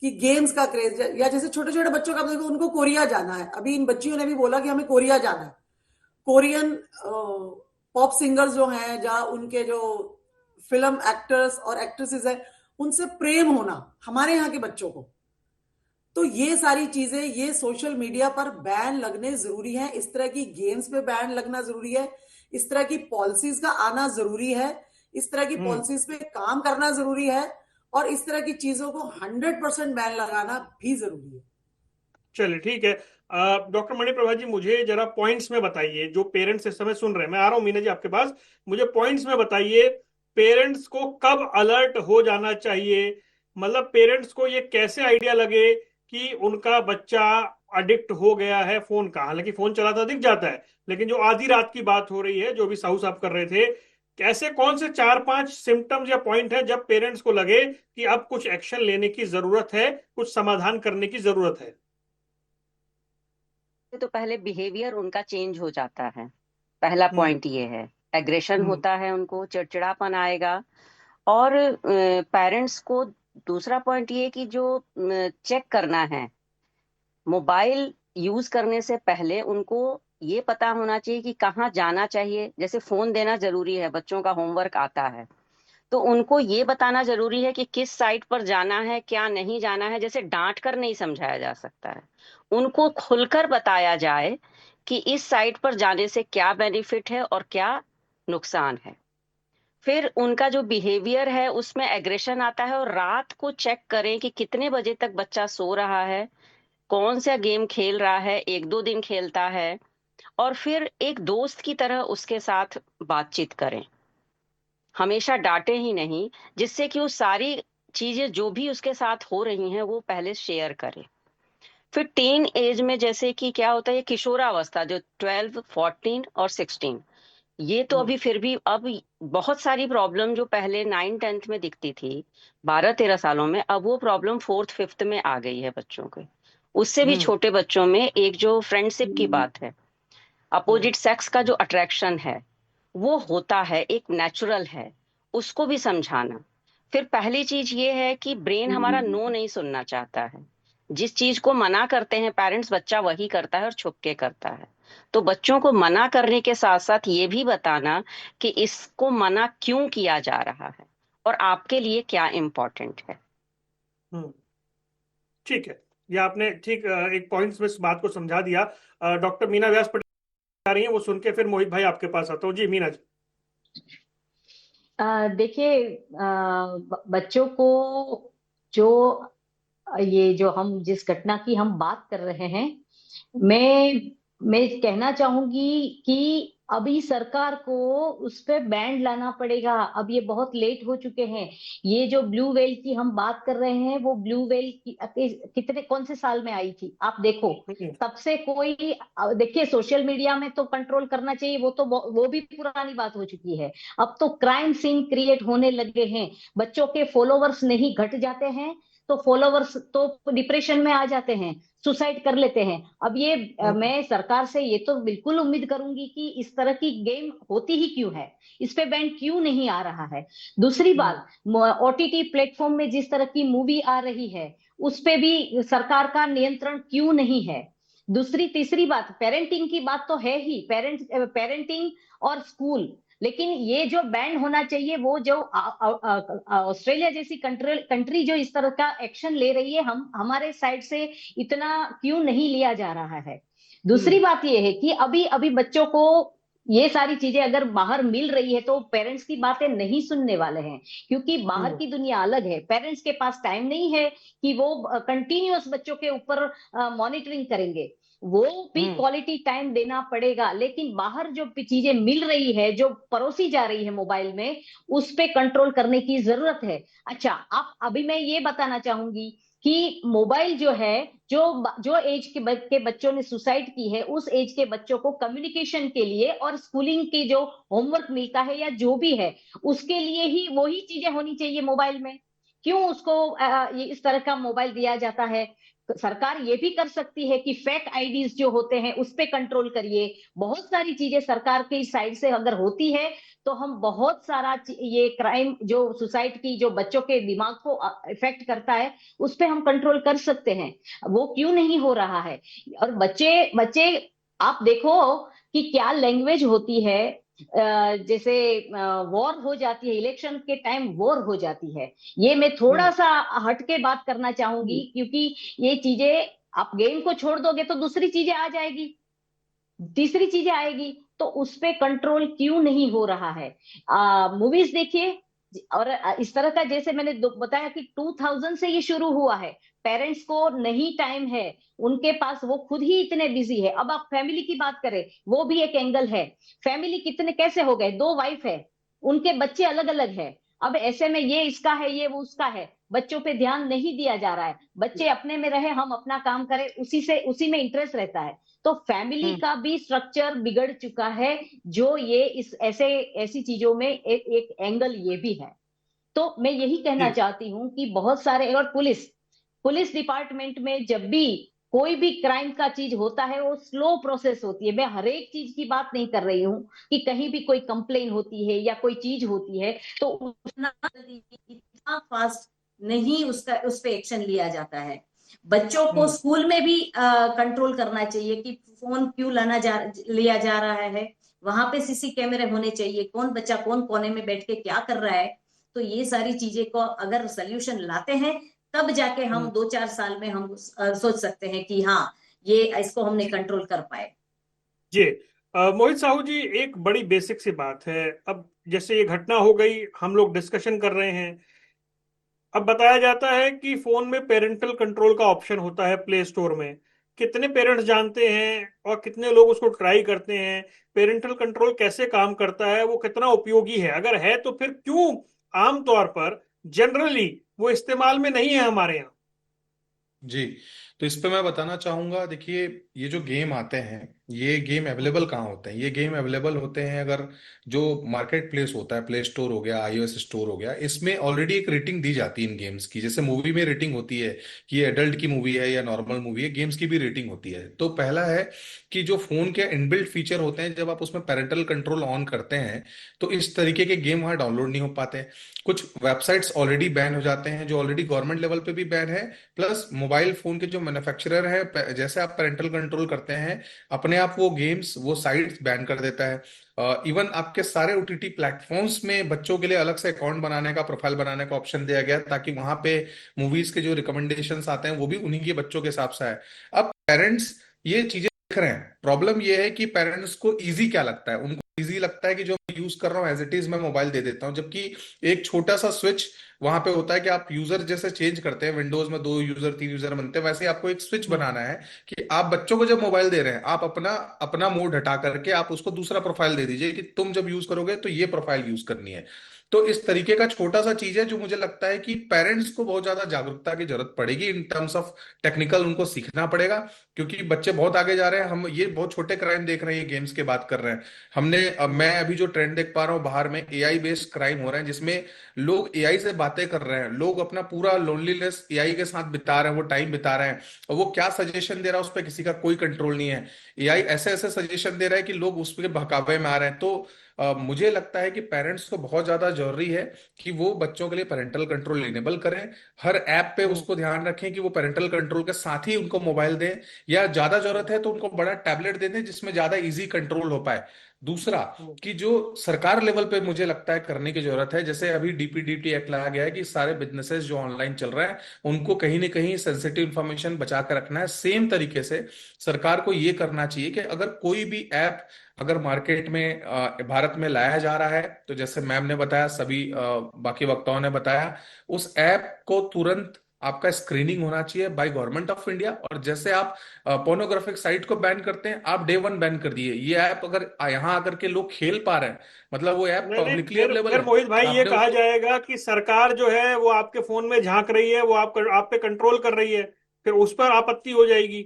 कि गेम्स का क्रेज, या जैसे छोटे छोटे बच्चों का देखो, उनको कोरिया जाना है। अभी इन बच्चियों ने भी बोला कि हमें कोरिया जाना है। कोरियन पॉप सिंगर्स जो हैं, जहाँ उनके जो फिल्म एक्टर्स और एक्ट्रेसेस हैं, उनसे प्रेम होना हमारे यहाँ के बच्चों को। तो ये सारी चीजें, ये सोशल मीडिया पर बैन लगने जरूरी है, इस तरह की गेम्स पे बैन लगना जरूरी है, इस तरह की पॉलिसीज का आना जरूरी है, इस तरह की पॉलिसीज पे काम करना जरूरी है, और इस तरह की चीजों को 100% बैन लगाना भी जरूरी है। चलिए ठीक है। डॉक्टर मणिप्रभा जी, मुझे जरा पॉइंट्स में बताइए, जो पेरेंट्स इस समय सुन रहे हैं, मैं आ रहा हूँ मीना जी आपके पास, मुझे पॉइंट्स में बताइए, पेरेंट्स को कब अलर्ट हो जाना चाहिए? मतलब पेरेंट्स को ये कैसे आइडिया लगे कि उनका बच्चा अडिक्ट हो गया है फोन का? हालांकि फोन चलाता दिख जाता है, लेकिन जो आधी रात की बात हो रही है, जो भी साहू साहब कर रहे थे, कैसे, कौन से 4-5 सिम्टम्स या पॉइंट है जब पेरेंट्स को लगे कि अब कुछ एक्शन लेने की जरूरत है, कुछ समाधान करने की जरूरत है? तो पहले बिहेवियर उनका चेंज हो जाता है, पहला पॉइंट ये है। एग्रेशन होता है, उनको चिड़चिड़ापन आएगा। और पेरेंट्स को दूसरा पॉइंट ये कि जो चेक करना है, मोबाइल यूज करने से पहले उनको ये पता होना चाहिए कि कहाँ जाना चाहिए। जैसे फोन देना जरूरी है, बच्चों का होमवर्क आता है तो उनको ये बताना जरूरी है कि किस साइट पर जाना है, क्या नहीं जाना है। जैसे डांट कर नहीं समझाया जा सकता है, उनको खुलकर बताया जाए कि इस साइट पर जाने से क्या बेनिफिट है और क्या नुकसान है। फिर उनका जो बिहेवियर है उसमें एग्रेशन आता है, और रात को चेक करें कि कितने बजे तक बच्चा सो रहा है, कौन सा गेम खेल रहा है, 1-2 दिन खेलता है, और फिर एक दोस्त की तरह उसके साथ बातचीत करें। हमेशा डांटे ही नहीं, जिससे कि वो सारी चीजें जो भी उसके साथ हो रही हैं वो पहले शेयर करे। फिर टीन एज में जैसे कि क्या होता है, ये किशोरावस्था जो 12, 14 और 16, ये तो अभी फिर भी अब बहुत सारी प्रॉब्लम जो पहले 9-10 में दिखती थी 12-13 सालों में, अब वो प्रॉब्लम 4th 5th में आ गई है बच्चों के। उससे भी छोटे बच्चों में एक जो फ्रेंडशिप की बात है, अपोजिट सेक्स का जो अट्रैक्शन है वो होता है, एक नेचुरल है, उसको भी समझाना। फिर पहली चीज ये है कि ब्रेन हमारा नो नहीं सुनना चाहता है। जिस चीज को मना करते हैं पेरेंट्स, बच्चा वही करता है और छुप के करता है। तो बच्चों को मना करने के साथ साथ ये भी बताना कि इसको मना क्यों किया जा रहा है और आपके लिए क्या इम्पोर्टेंट है। ठीक है, ये आपने ठीक एक पॉइंट्स में इस बात को समझा दिया। डॉक्टर मीना व्यास पटेल आ रही हैं, वो सुन के फिर मोहित भाई आपके पास आता हूँ। जी मीना जी। देखिए, बच्चों को जो ये जो हम जिस घटना की हम बात कर रहे हैं, मैं कहना चाहूंगी कि अभी सरकार को उस पे बैन लाना पड़ेगा। अब ये बहुत लेट हो चुके हैं। ये जो ब्लू व्हेल की हम बात कर रहे हैं, वो ब्लू व्हेल कितने कौन से साल में आई थी आप देखो। तब से कोई, देखिए सोशल मीडिया में तो कंट्रोल करना चाहिए, वो भी पुरानी बात हो चुकी है। अब तो क्राइम सीन क्रिएट होने लगे हैं। बच्चों के फॉलोवर्स नहीं घट जाते हैं तो फॉलोवर्स तो डिप्रेशन में आ जाते हैं, सुसाइड कर लेते हैं। अब ये मैं सरकार से ये तो बिल्कुल उम्मीद करूंगी कि इस तरह की गेम होती ही क्यों है, इस पे बैन क्यों नहीं आ रहा है। दूसरी बात, ओटीटी प्लेटफॉर्म में जिस तरह की मूवी आ रही है उस पे भी सरकार का नियंत्रण क्यों नहीं है। तीसरी बात, पेरेंटिंग की बात तो है ही, पेरेंटिंग और स्कूल, लेकिन ये जो बैन होना चाहिए, वो जो ऑस्ट्रेलिया जैसी कंट्री जो इस तरह का एक्शन ले रही है, हमारे साइड से इतना क्यों नहीं लिया जा रहा है। दूसरी बात ये है कि अभी अभी बच्चों को ये सारी चीजें अगर बाहर मिल रही है तो पेरेंट्स की बातें नहीं सुनने वाले हैं, क्योंकि बाहर की दुनिया अलग है। पेरेंट्स के पास टाइम नहीं है कि वो कंटिन्यूअस बच्चों के ऊपर मॉनिटरिंग करेंगे, वो भी क्वालिटी टाइम देना पड़ेगा। लेकिन बाहर जो चीजें मिल रही है, जो परोसी जा रही है मोबाइल में, उस पे कंट्रोल करने की जरूरत है। अच्छा, आप अभी मैं ये बताना चाहूंगी कि मोबाइल जो है, जो एज के बच्चों ने सुसाइड की है, उस एज के बच्चों को कम्युनिकेशन के लिए और स्कूलिंग के जो होमवर्क मिलता है या जो भी है, उसके लिए ही वही चीजें होनी चाहिए मोबाइल में। क्यों उसको ये इस तरह का मोबाइल दिया जाता है। सरकार ये भी कर सकती है कि फेक आईडीज जो होते हैं उस पे कंट्रोल करिए। बहुत सारी चीजें सरकार की साइड से अगर होती है तो हम बहुत सारा ये क्राइम जो सुसाइड की जो बच्चों के दिमाग को इफेक्ट करता है, उस पे हम कंट्रोल कर सकते हैं। वो क्यों नहीं हो रहा है। और बच्चे बच्चे आप देखो कि क्या लैंग्वेज होती है। जैसे वॉर हो जाती है, इलेक्शन के टाइम वॉर हो जाती है। ये मैं थोड़ा सा हट के बात करना चाहूंगी, क्योंकि ये चीजें आप गेम को छोड़ दोगे तो दूसरी चीजें आ जाएगी, तीसरी चीजें आएगी, तो उस पे कंट्रोल क्यों नहीं हो रहा है। मूवीज देखिए, और इस तरह का जैसे मैंने बताया कि 2000 से ये शुरू हुआ है। पेरेंट्स को नहीं टाइम है, उनके पास, वो खुद ही इतने बिजी है। अब आप फैमिली की बात करें, वो भी एक एंगल है। फैमिली कितने कैसे हो गए, 2 वाइफ है, उनके बच्चे अलग अलग है। अब ऐसे में ये इसका है, ये वो उसका है, बच्चों पे ध्यान नहीं दिया जा रहा है। बच्चे अपने में रहे, हम अपना काम करें, उसी में इंटरेस्ट रहता है। तो फैमिली का भी स्ट्रक्चर बिगड़ चुका है, जो ये इस ऐसी चीजों में एक एंगल ये भी है। तो मैं यही कहना चाहती हूँ कि बहुत सारे, और पुलिस डिपार्टमेंट में जब भी कोई भी क्राइम का चीज होता है, वो स्लो प्रोसेस होती है। मैं हर एक चीज की बात नहीं कर रही हूँ कि कहीं भी कोई कंप्लेन होती है या कोई चीज होती है तो उतना इतना फास्ट नहीं उस पे एक्शन लिया जाता है। बच्चों को स्कूल में भी कंट्रोल करना चाहिए कि फोन क्यों लिया जा रहा है। वहां पे सीसी कैमरे होने चाहिए, कौन बच्चा कौन कोने में बैठ के क्या कर रहा है। तो ये सारी चीजें को अगर सोल्यूशन लाते हैं, तब जाके हम 2-4 साल में हम सोच सकते हैं कि हाँ, ये इसको हमने कंट्रोल कर पाए। जी मोहित साहू जी, एक बड़ी बेसिक सी बात है। अब जैसे ये घटना हो गई, हम लोग डिस्कशन कर रहे हैं। अब बताया जाता है कि फोन में पेरेंटल कंट्रोल का ऑप्शन होता है प्ले स्टोर में। कितने पेरेंट्स जानते हैं और कितने लोग उसको ट्राई करते हैं? पेरेंटल कंट्रोल कैसे काम करता है, वो कितना उपयोगी है? अगर है तो फिर क्यों आमतौर पर जनरली वो इस्तेमाल में नहीं है हमारे यहाँ? जी, तो इस पे मैं बताना चाहूंगा। देखिए, ये जो गेम आते हैं, ये गेम अवेलेबल कहाँ होते हैं? ये गेम अवेलेबल होते हैं अगर जो मार्केट प्लेस होता है, प्ले स्टोर हो गया, iOS स्टोर हो गया, इसमें ऑलरेडी एक रेटिंग दी जाती है इन गेम्स की। जैसे मूवी में रेटिंग होती है कि ये एडल्ट की मूवी है या नॉर्मल मूवी है, गेम्स की भी रेटिंग होती है। तो पहला है कि जो फोन के इनबिल्ट फीचर होते हैं, जब आप उसमें पेरेंटल कंट्रोल ऑन करते हैं तो इस तरीके के गेम वहां डाउनलोड नहीं हो पाते। कुछ वेबसाइट्स ऑलरेडी बैन हो जाते हैं, जो ऑलरेडी गवर्नमेंट लेवल पे भी बैन है। प्लस मोबाइल फोन के जो मैन्युफैक्चरर है, जैसे आप पेरेंटल कंट्रोल करते हैं, अपने आप वो गेम्स, वो साइट्स बैन कर देता है। इवन आपके सारे ओटीटी प्लेटफॉर्म्स में बच्चों के लिए अलग से अकाउंट बनाने का, प्रोफाइल बनाने का ऑप्शन दिया गया है, ताकि वहां पे मूवीज के जो रिकमेंडेशंस आते हैं वो भी उन्हीं के बच्चों के हिसाब से आए। अब पेरेंट्स ये चीजें देख रहे हैं। प्रॉब्लम ये है कि पेरेंट्स को इजी क्या लगता है? उनको इजी लगता है कि जो मैं यूज कर रहा हूँ एज इट इज मैं मोबाइल दे देता हूँ, जबकि एक छोटा सा स्विच वहां पे होता है कि आप यूजर जैसे चेंज करते हैं, विंडोज में 2 यूजर 3 यूजर बनते हैं, वैसे ही आपको एक स्विच हम्म। बनाना है कि आप बच्चों को जब मोबाइल दे रहे हैं, आप अपना अपना मोड हटा करके आप उसको दूसरा प्रोफाइल दे दीजिए कि तुम जब यूज करोगे तो ये प्रोफाइल यूज करनी है। तो इस तरीके का छोटा सा चीज है जो मुझे लगता है कि पेरेंट्स को बहुत ज्यादा जागरूकता की जरूरत पड़ेगी। इन टर्म्स ऑफ टेक्निकल उनको सीखना पड़ेगा, क्योंकि बच्चे बहुत आगे जा रहे हैं। हम ये बहुत छोटे क्राइम देख रहे हैं, ये गेम्स की बात कर रहे हैं। मैं अभी जो ट्रेंड देख पा रहा हूँ बाहर में, एआई बेस्ड क्राइम हो रहे हैं, जिसमें लोग एआई से बातें कर रहे हैं, लोग अपना पूरा लोनलीनेस एआई के साथ बिता रहे हैं, वो टाइम बिता रहे हैं, और वो क्या सजेशन दे रहा है उस पर किसी का कोई कंट्रोल नहीं है। एआई ऐसे ऐसे सजेशन दे रहा है कि लोग उस पर बहकावे में आ रहे हैं। तो मुझे लगता है कि पेरेंट्स को बहुत ज्यादा जरूरी है कि वो बच्चों के लिए पेरेंटल कंट्रोल इनेबल करें। हर ऐप पे हम्म। उसको ध्यान रखें कि वो पेरेंटल कंट्रोल के साथ ही उनको मोबाइल दें, या ज्यादा जरूरत है तो उनको बड़ा टैबलेट दे दें जिसमें ज्यादा इजी कंट्रोल हो पाए। दूसरा, हम्म। कि जो सरकार लेवल पे मुझे लगता है करने की जरूरत है, जैसे अभी डीपीडीटी एक्ट लाया गया है कि सारे बिजनेसेस जो ऑनलाइन चल रहे हैं उनको कहीं ना कहीं सेंसिटिव इंफॉर्मेशन बचा कर रखना है। सेम तरीके से सरकार को ये करना चाहिए कि अगर कोई भी ऐप अगर मार्केट में भारत में लाया जा रहा है, तो जैसे मैम ने बताया, सभी बाकी वक्ताओं ने बताया, उस ऐप को तुरंत आपका स्क्रीनिंग होना चाहिए बाय गवर्नमेंट ऑफ इंडिया। और जैसे आप पोर्नोग्राफिक साइट को बैन करते हैं, आप डे वन बैन कर दिए। ये ऐप अगर यहाँ आकर के लोग खेल पा रहे हैं, मतलब वो ऐप नहीं नहीं, पब्लिकली अवेलेबल फिर है, मोहित भाई ये आपने कहा उसको। जाएगा कि सरकार जो है वो आपके फोन में झांक रही है, वो आप पे कंट्रोल कर रही है, फिर उस पर आपत्ति हो जाएगी।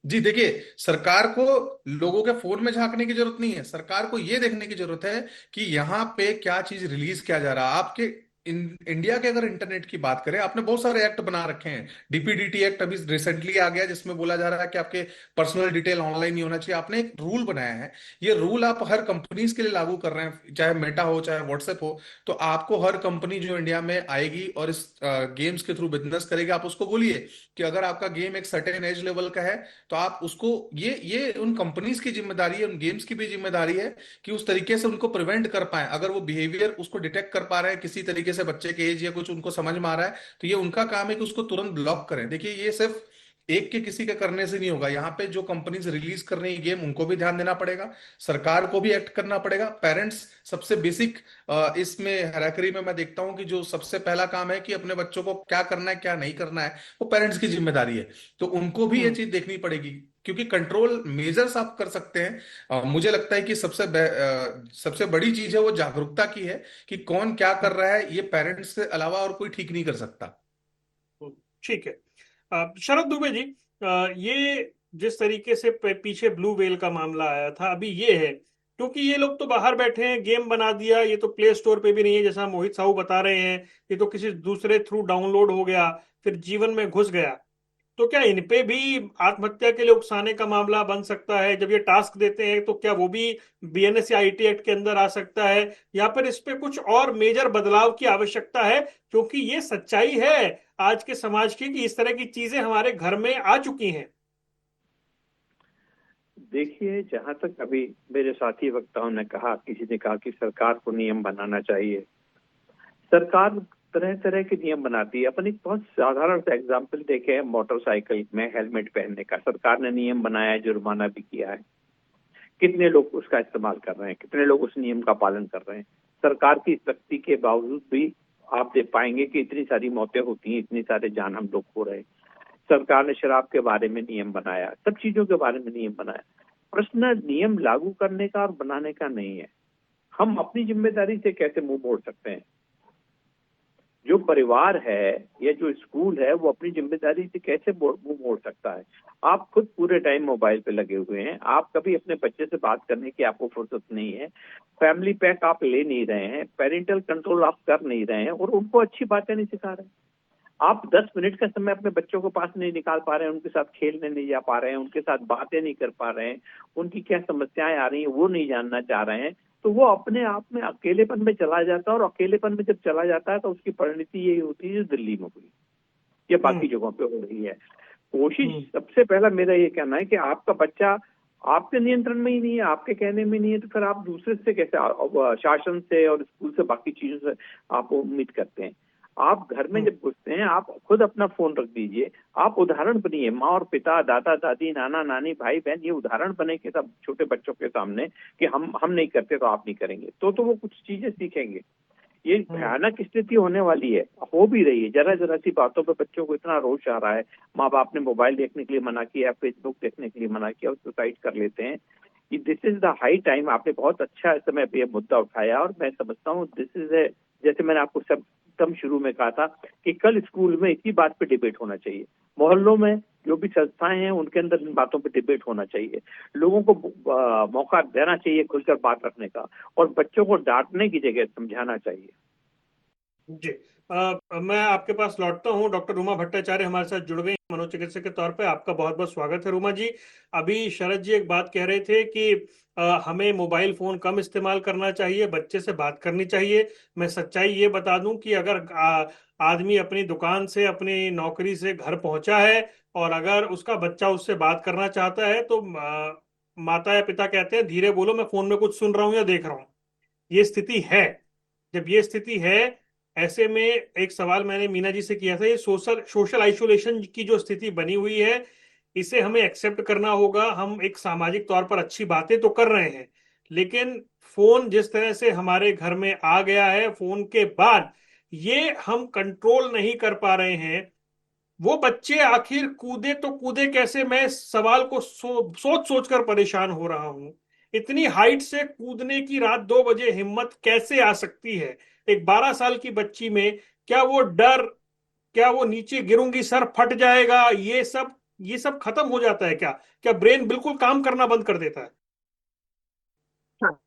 जी देखिए, सरकार को लोगों के फोन में झांकने की जरूरत नहीं है। सरकार को यह देखने की जरूरत है कि यहाँ पे क्या चीज रिलीज किया जा रहा है। आपके इंडिया के अगर इंटरनेट की बात करें, आपने बहुत सारे एक्ट बना रखे हैं। डीपीडीटी एक्ट अभी रिसेंटली आ गया, जिसमें बोला जा रहा है कि आपके पर्सनल डिटेल ऑनलाइन नहीं होना चाहिए। आपने एक रूल बनाया है, ये रूल आप हर कंपनीज के लिए लागू कर रहे हैं, चाहे मेटा हो चाहे व्हाट्सएप हो। तो आपको हर कंपनी जो इंडिया में आएगी और इस गेम्स के थ्रू बिजनेस करेगी, आप उसको बोलिए कि अगर आपका गेम एक सर्टेन एज लेवल का है, तो आप उसको, ये उन कंपनीज की जिम्मेदारी है, उन गेम्स की भी जिम्मेदारी है कि उस तरीके से उनको प्रिवेंट कर पाए। अगर वो बिहेवियर उसको डिटेक्ट कर पा रहे हैं किसी तरीके से, बच्चे के एज या कुछ उनको समझ में आ रहा है, तो ये उनका काम है कि उसको तुरंत ब्लॉक करें। देखिए, ये सिर्फ एक के किसी के करने से नहीं होगा। यहाँ पे जो कंपनीज रिलीज कर रही है गेम, उनको भी ध्यान देना पड़ेगा, सरकार को भी एक्ट करना पड़ेगा। पेरेंट्स सबसे बेसिक इसमें हैराकरी में मैं देखता हूँ कि जो सबसे पहला काम है कि अपने बच्चों को क्या करना है क्या नहीं करना है, वो पेरेंट्स की जिम्मेदारी है। तो उनको भी ये हम्म। चीज देखनी पड़ेगी, क्योंकि कंट्रोल मेजर्स आप कर सकते हैं। मुझे लगता है कि सबसे बड़ी चीज है वो जागरूकता की है, कि कौन क्या कर रहा है, ये पेरेंट्स से अलावा और कोई ठीक नहीं कर सकता। ठीक है। शरद दुबे जी, ये जिस तरीके से पीछे ब्लू वेल का मामला आया था, अभी ये है क्योंकि ये लोग तो बाहर बैठे हैं, गेम बना दिया, ये तो प्ले स्टोर पे भी नहीं है जैसा मोहित साहू बता रहे हैं, ये तो किसी दूसरे थ्रू डाउनलोड हो गया, फिर जीवन में घुस गया। तो क्या इन पे भी आत्महत्या के लिए उकसाने का मामला बन सकता है? जब ये टास्क देते हैं तो क्या वो भी बीएनएस या आईटी एक्ट के अंदर आ सकता है, या फिर इस पे कुछ और मेजर बदलाव की आवश्यकता है? क्योंकि ये सच्चाई है आज के समाज की कि इस तरह की चीजें हमारे घर में आ चुकी हैं। देखिए, जहां तक अभी मेरे साथी वक्ताओं ने कहा, किसी ने कहा कि सरकार को नियम बनाना चाहिए। सरकार तरह तरह के नियम बनाती है। अपन एक बहुत साधारण सा एग्जाम्पल देखे, मोटरसाइकिल में हेलमेट पहनने का सरकार ने नियम बनाया है, जुर्माना भी किया है। कितने लोग उसका इस्तेमाल कर रहे हैं, कितने लोग उस नियम का पालन कर रहे हैं। सरकार की सख्ती के बावजूद भी आप देख पाएंगे कि इतनी सारी मौतें होती हैं, इतने सारे जान हम लोग खो रहे हैं। सरकार ने शराब के बारे में नियम बनाया, सब चीजों के बारे में नियम बनाया। प्रश्न नियम लागू करने का और बनाने का नहीं है। हम अपनी जिम्मेदारी से कैसे मुंह मोड़ सकते हैं? जो परिवार है या जो स्कूल है वो अपनी जिम्मेदारी से कैसे मुंह मोड़ सकता है? आप खुद पूरे टाइम मोबाइल पे लगे हुए हैं, आप कभी अपने बच्चे से बात करने की आपको फुर्सत नहीं है, फैमिली पैक आप ले नहीं रहे हैं, पेरेंटल कंट्रोल आप कर नहीं रहे हैं और उनको अच्छी बातें नहीं सिखा रहे हैं। आप 10 मिनट का समय अपने बच्चों के पास नहीं निकाल पा रहे हैं, उनके साथ खेलने नहीं जा पा रहे हैं, उनके साथ बातें नहीं कर पा रहे हैं, उनकी क्या समस्याएं आ रही हैं वो नहीं जानना चाह रहे हैं, तो वो अपने आप में अकेलेपन में चला जाता है। और अकेलेपन में जब चला जाता है तो उसकी परिणति यही होती है जो दिल्ली में हुई या बाकी जगहों पे हो रही है। कोशिश सबसे पहला मेरा ये कहना है कि आपका बच्चा आपके नियंत्रण में ही नहीं है, आपके कहने में नहीं है, तो फिर आप दूसरे से कैसे शासन से और स्कूल से बाकी चीजों से आप उम्मीद करते हैं? आप घर में जब घुसते हैं आप खुद अपना फोन रख दीजिए, आप उदाहरण बनिए, माँ और पिता, दादा दादी, नाना नानी, भाई बहन, ये उदाहरण बने के सब छोटे बच्चों के सामने कि हम नहीं करते तो आप नहीं करेंगे, तो वो कुछ चीजें सीखेंगे। ये भयानक स्थिति होने वाली है, हो भी रही है। जरा जरा सी बातों पे बच्चों को इतना रोष आ रहा है, माँ बाप ने मोबाइल देखने के लिए मना किया, फेसबुक देखने के लिए मना किया और सुसाइड कर लेते हैं। This is the high time. आपने बहुत अच्छा समय पे ये मुद्दा उठाया और मैं समझता हूँ दिस इज ए, जैसे मैंने आपको सब कम शुरू में कहा था कि कल स्कूल में इसी बात पे डिबेट होना चाहिए, मोहल्लों में जो भी संस्थाएं हैं उनके अंदर इन बातों पे डिबेट होना चाहिए, लोगों को मौका देना चाहिए खुलकर बात रखने का और बच्चों को डांटने की जगह समझाना चाहिए। जी मैं आपके पास लौटता हूं। डॉक्टर रुमा भट्टाचार्य हमारे साथ जुड़ गई मनोचिकित्सक के तौर पे। आपका बहुत बहुत स्वागत है रुमा जी। अभी शरद जी एक बात कह रहे थे कि हमें मोबाइल फोन कम इस्तेमाल करना चाहिए, बच्चे से बात करनी चाहिए। मैं सच्चाई ये बता दूं कि अगर आदमी अपनी दुकान से, अपनी नौकरी से घर पहुंचा है और अगर उसका बच्चा उससे बात करना चाहता है तो माता या पिता कहते हैं धीरे बोलो, मैं फोन में कुछ सुन रहा हूँ या देख रहा हूँ। ये स्थिति है। जब ये स्थिति है, ऐसे में एक सवाल मैंने मीना जी से किया था, ये सोशल आइसोलेशन की जो स्थिति बनी हुई है इसे हमें एक्सेप्ट करना होगा। हम एक सामाजिक तौर पर अच्छी बातें तो कर रहे हैं, लेकिन फोन जिस तरह से हमारे घर में आ गया है, फोन के बाद ये हम कंट्रोल नहीं कर पा रहे हैं। वो बच्चे आखिर कूदे तो कूदे कैसे, मैं इस सवाल को सोच सोच कर परेशान हो रहा हूं। इतनी हाइट से कूदने की रात 2 बजे हिम्मत कैसे आ सकती है एक 12 साल की बच्ची में? क्या वो डर, क्या वो नीचे गिरूंगी सर फट जाएगा, ये सब खत्म हो जाता है क्या? क्या ब्रेन बिल्कुल काम करना बंद कर देता है? हाँ,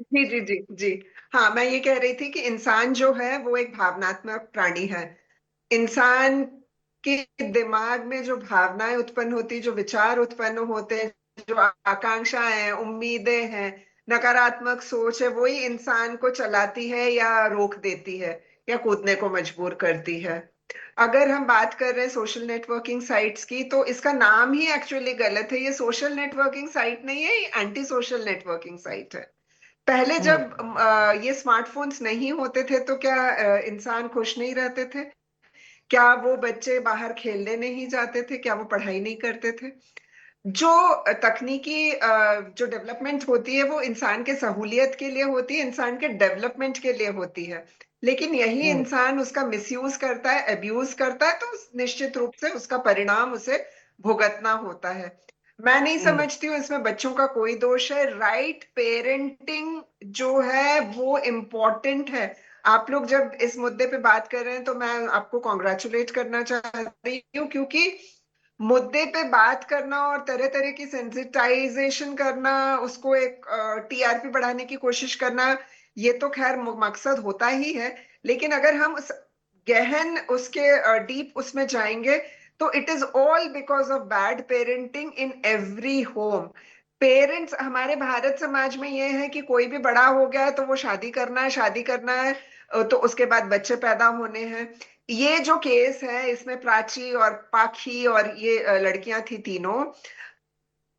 जी जी जी जी। हाँ, मैं ये कह रही थी कि इंसान जो है वो एक भावनात्मक प्राणी है। इंसान के दिमाग में जो भावनाएं उत्पन्न होती, जो विचार उत्पन्न होते हैं, जो आकांक्षाएं हैं, उम्मीदें हैं, नकारात्मक सोच है, वही इंसान को चलाती है या रोक देती है या कूदने को मजबूर करती है। अगर हम बात कर रहे हैं सोशल नेटवर्किंग साइट्स की, तो इसका नाम ही एक्चुअली गलत है। ये सोशल नेटवर्किंग साइट नहीं है, ये एंटी सोशल नेटवर्किंग साइट है। पहले जब ये स्मार्टफोन्स नहीं होते थे तो क्या इंसान खुश नहीं रहते थे? क्या वो बच्चे बाहर खेलने नहीं जाते थे? क्या वो पढ़ाई नहीं करते थे? जो तकनीकी जो डेवलपमेंट होती है वो इंसान के सहूलियत के लिए होती है, इंसान के डेवलपमेंट के लिए होती है। लेकिन यही इंसान उसका मिसयूज करता है, अब्यूज करता है, तो निश्चित रूप से उसका परिणाम उसे भुगतना होता है। मैं नहीं समझती हूँ इसमें बच्चों का कोई दोष है। राइट पेरेंटिंग जो है वो इम्पोर्टेंट है। आप लोग जब इस मुद्दे पे बात कर रहे हैं तो मैं आपको कॉन्ग्रेचुलेट करना चाह रही हूँ, क्योंकि मुद्दे पे बात करना और तरह तरह की सेंसिटाइजेशन करना, उसको एक टीआरपी बढ़ाने की कोशिश करना, ये तो खैर मकसद होता ही है। लेकिन अगर हम गहन उसके डीप उसमें जाएंगे तो it is all because of bad parenting in every home. Parents, हमारे भारत समाज में ये है कि कोई भी बड़ा हो गया है तो वो शादी करना है, शादी करना है, तो उसके बाद बच्चे पैदा होने हैं। ये जो केस है इसमें प्राची और पाखी और ये लड़कियां थी तीनों,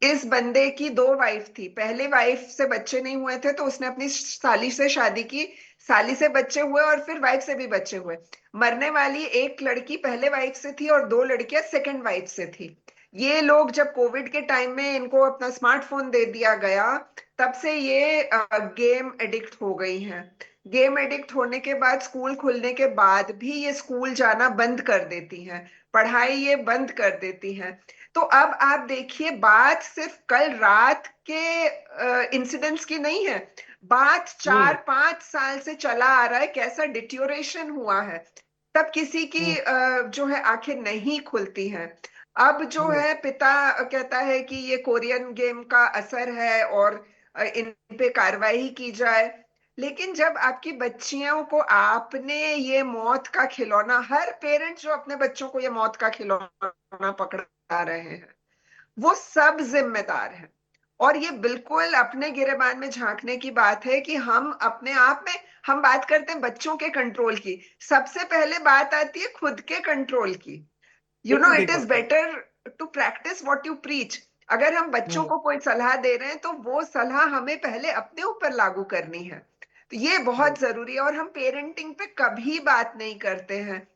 इस बंदे की 2 वाइफ थी। पहले वाइफ से बच्चे नहीं हुए थे तो उसने अपनी साली से शादी की, साली से बच्चे हुए और फिर वाइफ से भी बच्चे हुए। मरने वाली एक लड़की पहले वाइफ से थी और 2 लड़कियां सेकंड वाइफ से थी। ये लोग जब कोविड के टाइम में इनको अपना स्मार्टफोन दे दिया गया, तब से ये गेम एडिक्ट हो गई हैं। गेम एडिक्ट होने के बाद स्कूल खुलने के बाद भी ये स्कूल जाना बंद कर देती हैं, पढ़ाई ये बंद कर देती हैं। तो अब आप देखिए, बात सिर्फ कल रात के इंसिडेंट्स की नहीं है, बात 4-5 साल से चला आ रहा है, कैसा डिट्योरेशन हुआ है। तब किसी की जो है आंखें नहीं खुलती हैं। अब जो है पिता कहता है कि ये कोरियन गेम का असर है और इन पे कार्रवाई की जाए। लेकिन जब आपकी बच्चियों को आपने ये मौत का खिलौना, हर पेरेंट जो अपने बच्चों को ये मौत का खिलौना पकड़ा रहे हैं, वो सब जिम्मेदार हैं। और ये बिल्कुल अपने गिरेबान में झांकने की बात है कि हम अपने आप में, हम बात करते हैं बच्चों के कंट्रोल की, सबसे पहले बात आती है खुद के कंट्रोल की। You know, it is better to practice what you preach. अगर हम बच्चों को कोई सलाह दे रहे हैं तो वो सलाह हमें पहले अपने ऊपर लागू करनी है। तो ये बहुत जरूरी है। और हम पेरेंटिंग पे कभी बात नहीं करते हैं।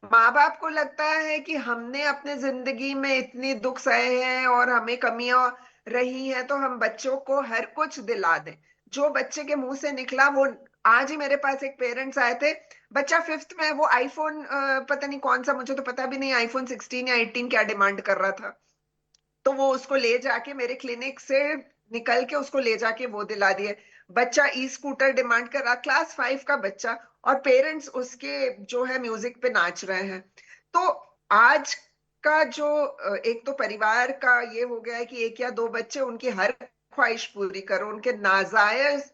माँ बाप को लगता है कि हमने अपने जिंदगी में इतनी दुख सहे हैं और हमें कमियां रही हैं, तो हम बच्चों को हर कुछ दिला दें। जो बच्चे के मुंह से निकला वो, आज ही मेरे पास एक पेरेंट्स आए थे, बच्चा 5th में है, वो आईफोन पता नहीं कौन सा, मुझे तो पता भी नहीं, आईफोन 16 या 18 क्या डिमांड कर रहा था। तो वो उसको ले जाके मेरे क्लिनिक से निकल के उसको ले जाके वो दिला दिए। बच्चा ई स्कूटर डिमांड कर रहा, क्लास 5 का बच्चा, और पेरेंट्स उसके जो है म्यूजिक पे नाच रहे हैं। तो आज का जो एक तो परिवार का ये हो गया है कि 1 या 2 बच्चे, उनकी हर ख्वाहिश पूरी करो, उनके नाजायज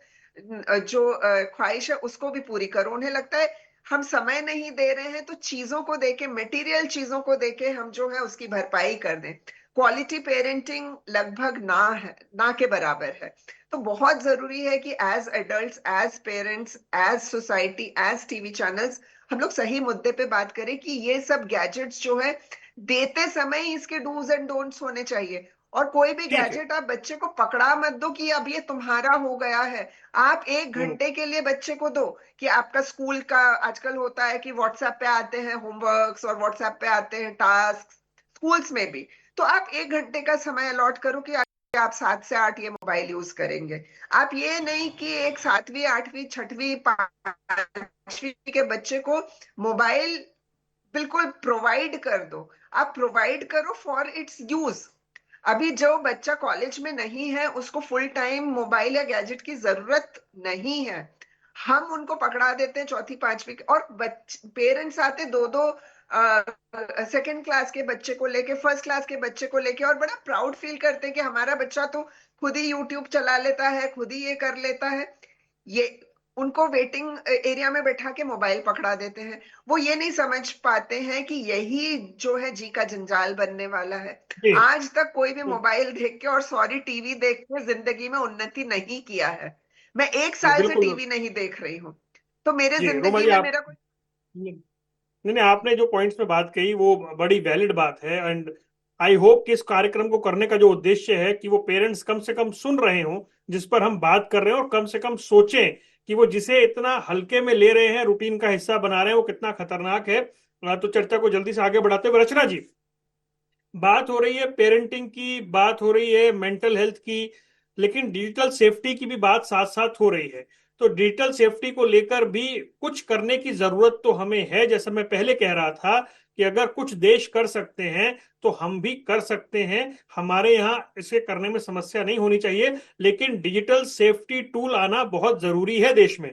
जो ख्वाहिश है उसको भी पूरी करो। उन्हें लगता है हम समय नहीं दे रहे हैं, तो चीजों को देके, मटेरियल चीजों को देके हम जो है उसकी भरपाई कर दें। क्वालिटी पेरेंटिंग लगभग ना के बराबर है। तो बहुत जरूरी है कि as adults, as parents, as society, as TV channels, हम लोग सही मुद्दे पे बात करें कि ये सब गैजेट्स जो है देते समय ही इसके डूज एंड डोंट्स होने चाहिए। और कोई भी गैजेट आप बच्चे को पकड़ा मत दो कि अब ये तुम्हारा हो गया है। आप 1 घंटे के लिए बच्चे को दो कि आपका स्कूल का, आजकल होता है कि व्हाट्सएप पे आते हैं होमवर्क्स और व्हाट्सएप पे आते हैं टास्क, स्कूल्स में भी। तो आप 1 घंटे का समय अलॉट करो कि आप 7 से 8 ये मोबाइल यूज करेंगे। आप ये नहीं कि एक 7वीं 8वीं 6वीं 5वीं के बच्चे को मोबाइल बिल्कुल प्रोवाइड कर दो। आप प्रोवाइड करो फॉर इट्स यूज। अभी जो बच्चा कॉलेज में नहीं है उसको फुल टाइम मोबाइल या गैजेट की जरूरत नहीं है। हम उनको पकड़ा देते हैं 4वीं 5वीं और पेरेंट्स आते 2-2 सेकेंड क्लास के बच्चे को लेके, फर्स्ट क्लास के बच्चे को लेके, और बड़ा प्राउड फील करते हैं कि हमारा बच्चा तो खुद ही यूट्यूब चला लेता है, खुद ही ये कर लेता है। ये उनको वेटिंग एरिया में बैठा के मोबाइल पकड़ा देते हैं। वो ये नहीं समझ पाते हैं कि यही जो है जी का जंजाल बनने वाला है। आज तक कोई भी मोबाइल देख के और सॉरी टीवी देख के जिंदगी में उन्नति नहीं किया है। मैं 1 साल से टीवी नहीं देख रही हूँ, तो मेरे जिंदगी में मेरा कोई नहीं, आपने जो पॉइंट्स में बात कही वो बड़ी वैलिड बात है। एंड आई होप कि इस कार्यक्रम को करने का जो उद्देश्य है कि वो पेरेंट्स कम से कम सुन रहे हों जिस पर हम बात कर रहे हैं, और कम से कम सोचें कि वो जिसे इतना हल्के में ले रहे हैं, रूटीन का हिस्सा बना रहे हैं, वो कितना खतरनाक है। तो चर्चा को जल्दी से आगे बढ़ाते हुए, रचना जी, बात हो रही है पेरेंटिंग की, बात हो रही है मेंटल हेल्थ की, लेकिन डिजिटल सेफ्टी की भी बात साथ साथ हो रही है। तो डिजिटल सेफ्टी को लेकर भी कुछ करने की जरूरत तो हमें है। जैसा मैं पहले कह रहा था कि अगर कुछ देश कर सकते हैं तो हम भी कर सकते हैं। हमारे यहाँ इसे करने में समस्या नहीं होनी चाहिए, लेकिन डिजिटल सेफ्टी टूल आना बहुत जरूरी है देश में।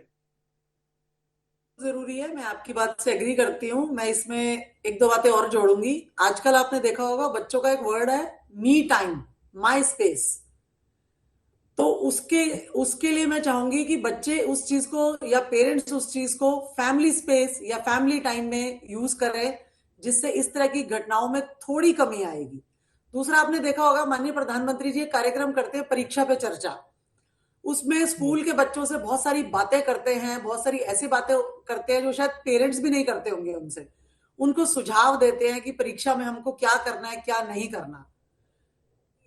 जरूरी है, मैं आपकी बात से एग्री करती हूँ। मैं इसमें 1-2 बातें और जोड़ूंगी। आजकल आपने देखा होगा बच्चों का एक वर्ड है मी टाइम, माई स्पेस। तो उसके लिए मैं चाहूंगी कि बच्चे उस चीज को, या पेरेंट्स उस चीज को फैमिली स्पेस या फैमिली टाइम में यूज करें, जिससे इस तरह की घटनाओं में थोड़ी कमी आएगी। दूसरा, आपने देखा होगा माननीय प्रधानमंत्री जी एक कार्यक्रम करते हैं परीक्षा पे चर्चा। उसमें स्कूल के बच्चों से बहुत सारी बातें करते हैं, बहुत सारी ऐसी बातें करते हैं जो शायद पेरेंट्स भी नहीं करते होंगे उनसे। उनको सुझाव देते हैं कि परीक्षा में हमको क्या करना है, क्या नहीं करना।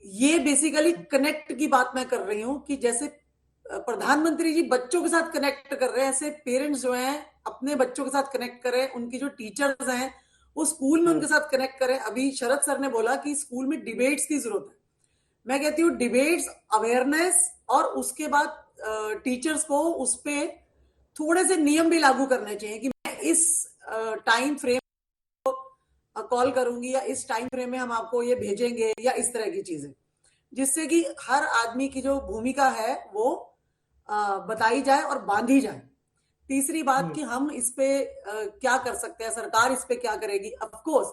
ये बेसिकली कनेक्ट की बात मैं कर रही हूं कि जैसे प्रधानमंत्री जी बच्चों के साथ कनेक्ट कर रहे हैं, ऐसे पेरेंट्स जो हैं अपने बच्चों के साथ कनेक्ट करें। उनकी जो टीचर्स हैं वो स्कूल में उनके साथ कनेक्ट करें। अभी शरद सर ने बोला कि स्कूल में डिबेट्स की जरूरत है। मैं कहती हूँ डिबेट्स, अवेयरनेस, और उसके बाद टीचर्स को उस पे थोड़े से नियम भी लागू करने चाहिए कि मैं इस टाइम फ्रेम कॉल करूंगी या इस टाइम फ्रेम में हम आपको ये भेजेंगे, या इस तरह की चीजें, जिससे कि हर आदमी की जो भूमिका है वो बताई जाए और बांधी जाए। तीसरी बात कि हम इस पे क्या कर सकते हैं, सरकार इस पे क्या करेगी। ऑफ कोर्स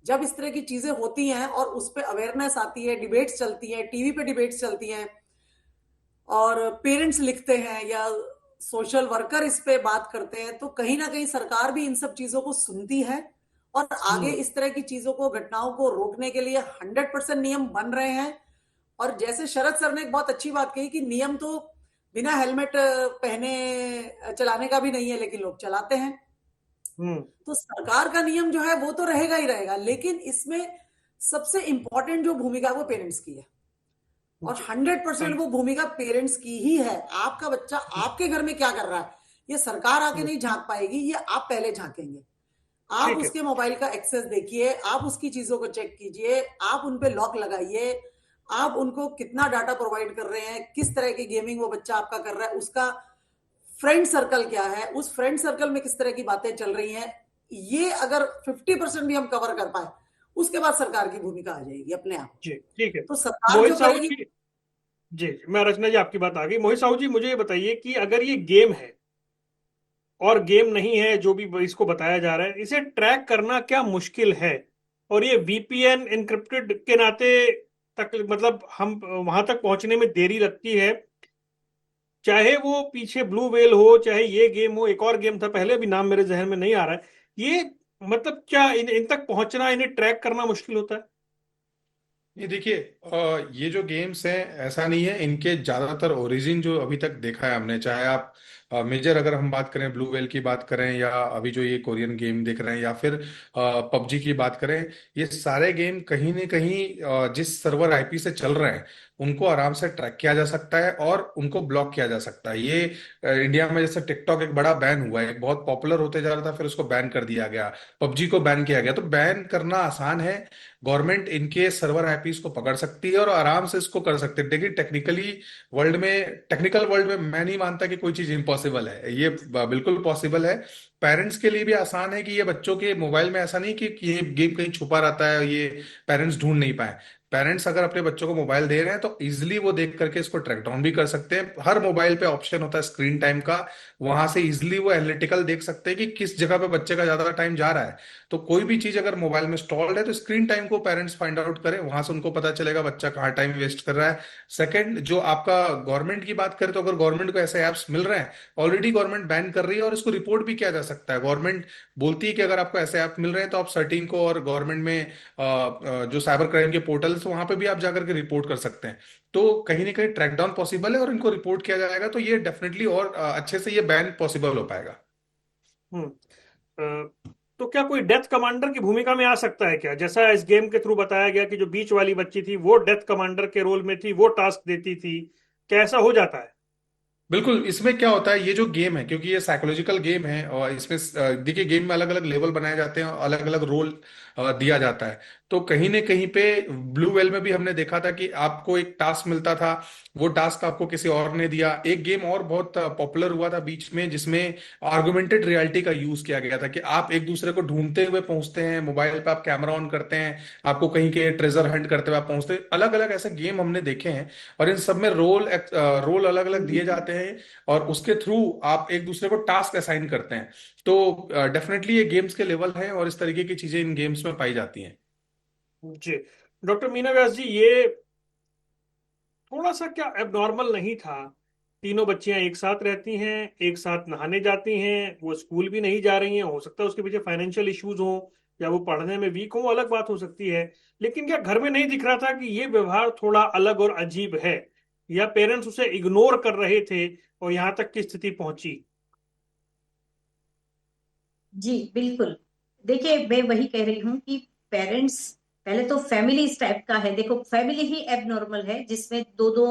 जब इस तरह की चीजें होती हैं और उस पे अवेयरनेस आती है, डिबेट्स चलती है, टीवी पे डिबेट्स चलती हैं और पेरेंट्स लिखते हैं या सोशल वर्कर इस पे बात करते हैं, तो कहीं ना कहीं सरकार भी इन सब चीजों को सुनती है और आगे इस तरह की चीजों को, घटनाओं को रोकने के लिए 100% नियम बन रहे हैं। और जैसे शरद सर ने एक बहुत अच्छी बात कही कि नियम तो बिना हेलमेट पहने चलाने का भी नहीं है, लेकिन लोग चलाते हैं। तो सरकार का नियम जो है वो तो रहेगा ही रहेगा, लेकिन इसमें सबसे इंपॉर्टेंट जो भूमिका है वो पेरेंट्स की है, और 100% वो भूमिका पेरेंट्स की ही है। आपका बच्चा आपके घर में क्या कर रहा है ये सरकार आके नहीं झांक पाएगी, ये आप पहले झांकेंगे। आप उसके मोबाइल का एक्सेस देखिए, आप उसकी चीजों को चेक कीजिए, आप उन पे लॉक लगाइए, आप उनको कितना डाटा प्रोवाइड कर रहे हैं, किस तरह की गेमिंग वो बच्चा आपका कर रहा है, उसका फ्रेंड सर्कल क्या है, उस फ्रेंड सर्कल में किस तरह की बातें चल रही हैं। ये अगर 50% भी हम कवर कर पाए, उसके बाद सरकार की भूमिका आ जाएगी अपने आप। जी ठीक है। तो सरकार मोहित जो साहू करेगी। जी, जी मैं रचना जी आपकी बात आ गई। मोहित साहू जी मुझे ये बताइए कि अगर ये गेम है और गेम नहीं है जो भी इसको बताया जा रहा है, इसे ट्रैक करना क्या मुश्किल है? और ये वीपीएन एनक्रिप्टेड के नाते तक, मतलब हम वहां तक पहुंचने में देरी लगती है, चाहे वो पीछे ब्लू वेल हो, चाहे ये गेम हो, एक और गेम था पहले, अभी नाम मेरे जहन में नहीं आ रहा है। ये मतलब क्या इन तक पहुंचना, इन्हें ट्रैक करना मुश्किल होता है? ये देखिए, ये जो गेम्स हैं, ऐसा नहीं है, इनके ज्यादातर ओरिजिन जो अभी तक देखा है हमने, चाहे आप मेजर अगर हम बात करें, ब्लू वेल की बात करें, या अभी जो ये कोरियन गेम देख रहे हैं, या फिर पबजी की बात करें, ये सारे गेम कहीं ना कहीं जिस सर्वर आईपी से चल रहे हैं उनको आराम से ट्रैक किया जा सकता है और उनको ब्लॉक किया जा सकता है। ये इंडिया में जैसे टिकटॉक एक बड़ा बैन हुआ है, एक बहुत पॉपुलर होते जा रहा था, फिर उसको बैन कर दिया गया, पबजी को बैन किया गया। तो बैन करना आसान है, गवर्नमेंट इनके सर्वर आईपीस को पकड़ सकती है और आराम से इसको कर सकते हैं। देखिए, टेक्निकल वर्ल्ड में मैं नहीं मानता कि कोई चीज इम्पॉसिबल है, ये बिल्कुल पॉसिबल है। पेरेंट्स के लिए भी आसान है कि ये बच्चों के मोबाइल में ऐसा नहीं कि ये गेम कहीं छुपा रहता है, ये पेरेंट्स ढूंढ नहीं पाए। पेरेंट्स अगर अपने बच्चों को मोबाइल दे रहे हैं तो इजिली वो देख करके इसको ट्रैक डाउन भी कर सकते हैं। हर मोबाइल पे ऑप्शन होता है स्क्रीन टाइम का, वहां से इजिली वो एनालिटिकल देख सकते हैं कि किस जगह पे बच्चे का ज्यादा टाइम जा रहा है। तो कोई भी चीज अगर मोबाइल में इंस्टॉल्ड है तो स्क्रीन टाइम को पेरेंट्स फाइंड आउट करें, वहां से उनको पता चलेगा बच्चा कहाँ टाइम वेस्ट कर रहा है। सेकंड, जो आपका गवर्नमेंट की बात करें, तो अगर गवर्नमेंट को ऐसे ऐप्स मिल रहे हैं, ऑलरेडी गवर्नमेंट बैन कर रही है और इसको रिपोर्ट भी किया जा सकता है। गवर्नमेंट बोलती है कि अगर आपको ऐसे ऐप मिल रहे हैं तो आप सर्टिन को, और गवर्नमेंट में जो साइबर क्राइम के पोर्टल्स, वहां पे भी आप जाकर के रिपोर्ट कर सकते हैं। तो कहीं ना कहीं ट्रैक डाउन पॉसिबल है और इनको रिपोर्ट किया जाएगा तो ये डेफिनेटली और अच्छे से ये बैन पॉसिबल हो पाएगा। हम्म तो क्या कोई डेथ कमांडर की भूमिका में आ सकता है क्या? जैसा इस गेम के थ्रू बताया गया कि जो बीच वाली बच्ची थी वो डेथ कमांडर के रोल में थी, वो टास्क देती थी, क्या ऐसा हो जाता है? बिल्कुल। इसमें क्या होता है, ये जो गेम है, क्योंकि ये साइकोलॉजिकल गेम है और इसमें देखिए, गेम में अलग अलग लेवल बनाए जाते हैं, अलग अलग रोल दिया जाता है। तो कहीं ना कहीं पे ब्लू वेल में भी हमने देखा था कि आपको एक टास्क मिलता था, वो टास्क आपको किसी और ने दिया। एक गेम और बहुत पॉपुलर हुआ था बीच में, जिसमें आर्गुमेंटेड रियलिटी का यूज किया गया था कि आप एक दूसरे को ढूंढते हुए पहुंचते हैं, मोबाइल पे आप कैमरा ऑन करते हैं, आपको कहीं के ट्रेजर हंट करते हुए आप पहुंचते हैं। अलग अलग ऐसे गेम हमने देखे हैं और इन सब में रोल अलग अलग दिए जाते हैं और उसके थ्रू आप एक दूसरे को टास्क असाइन करते हैं। तो डेफिनेटली ये गेम्स के लेवल हैं और इस तरीके की चीजें इन गेम्स में पाई जाती हैं। जी। डॉक्टर मीना व्यास जी, ये थोड़ा सा क्या एबनॉर्मल नहीं था? तीनों बच्चियां एक साथ रहती हैं, एक साथ नहाने जाती हैं, वो स्कूल भी नहीं जा रही हैं, हो सकता है उसके पीछे फाइनेंशियल इश्यूज हो या वो पढ़ने में वीक हो, अलग बात हो सकती है। लेकिन क्या घर में नहीं दिख रहा था कि ये व्यवहार थोड़ा अलग और अजीब है, या पेरेंट्स उसे इग्नोर कर रहे थे और यहां तक की स्थिति पहुंची? जी बिल्कुल। देखिए, मैं वही कह रही हूँ कि पेरेंट्स पहले तो फैमिली इस टाइप का है, देखो फैमिली ही एबनॉर्मल है, जिसमें दो दो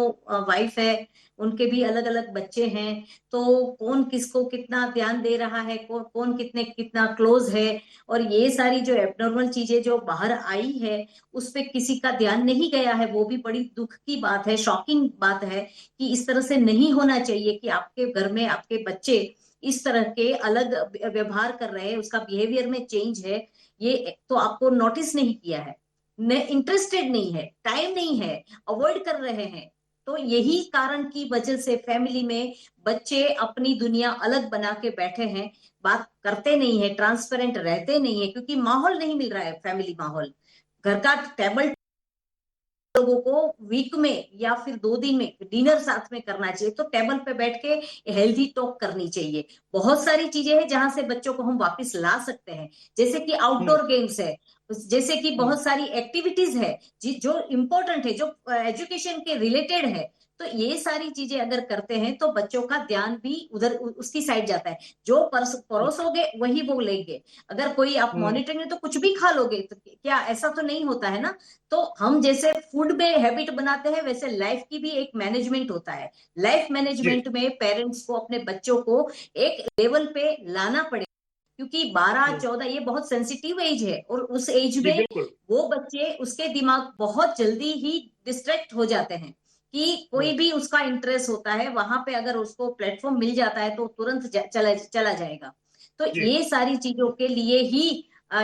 वाइफ है, उनके भी अलग अलग बच्चे हैं, तो कौन किसको कितना ध्यान दे रहा है, कौन कितने कितना क्लोज है, और ये सारी जो एबनॉर्मल चीजें जो बाहर आई है उस पे किसी का ध्यान नहीं गया है, वो भी बड़ी दुख की बात है, शॉकिंग बात है कि इस तरह से नहीं होना चाहिए कि आपके घर में आपके बच्चे इस तरह के अलग व्यवहार कर रहे हैं, उसका बिहेवियर में चेंज है, ये तो आपको नोटिस नहीं किया है, इंटरेस्टेड नहीं है, टाइम नहीं है, अवॉइड कर रहे हैं। तो यही कारण की वजह से फैमिली में बच्चे अपनी दुनिया अलग बना के बैठे हैं, बात करते नहीं है, ट्रांसपेरेंट रहते नहीं है, क्योंकि माहौल नहीं मिल रहा है, फैमिली माहौल। घर का टेबल लोगों को वीक में या फिर 2 दिन में डिनर साथ में करना चाहिए, तो टेबल पे बैठ के हेल्दी टॉक करनी चाहिए। बहुत सारी चीजें हैं जहां से बच्चों को हम वापस ला सकते हैं, जैसे कि आउटडोर गेम्स है, जैसे कि बहुत सारी एक्टिविटीज है जो इम्पोर्टेंट है, जो एजुकेशन के रिलेटेड है, तो ये सारी चीजें अगर करते हैं तो बच्चों का ध्यान भी उधर उसकी साइड जाता है, जो परोसोगे वही वो लेंगे। अगर कोई आप मॉनिटरिंग में तो कुछ भी खा लोगे, तो क्या ऐसा तो नहीं होता है ना। तो हम जैसे फूड में हैबिट बनाते हैं, वैसे लाइफ की भी एक मैनेजमेंट होता है। लाइफ मैनेजमेंट में पेरेंट्स को अपने बच्चों को एक लेवल पे लाना पड़ेगा, क्योंकि 12-14 ये बहुत सेंसिटिव एज है, और उस एज में वो बच्चे, उसके दिमाग बहुत जल्दी ही डिस्ट्रैक्ट हो जाते हैं कि कोई भी उसका इंटरेस्ट होता है वहां पे अगर उसको प्लेटफॉर्म मिल जाता है तो तुरंत चला जाएगा। तो ये सारी चीजों के लिए ही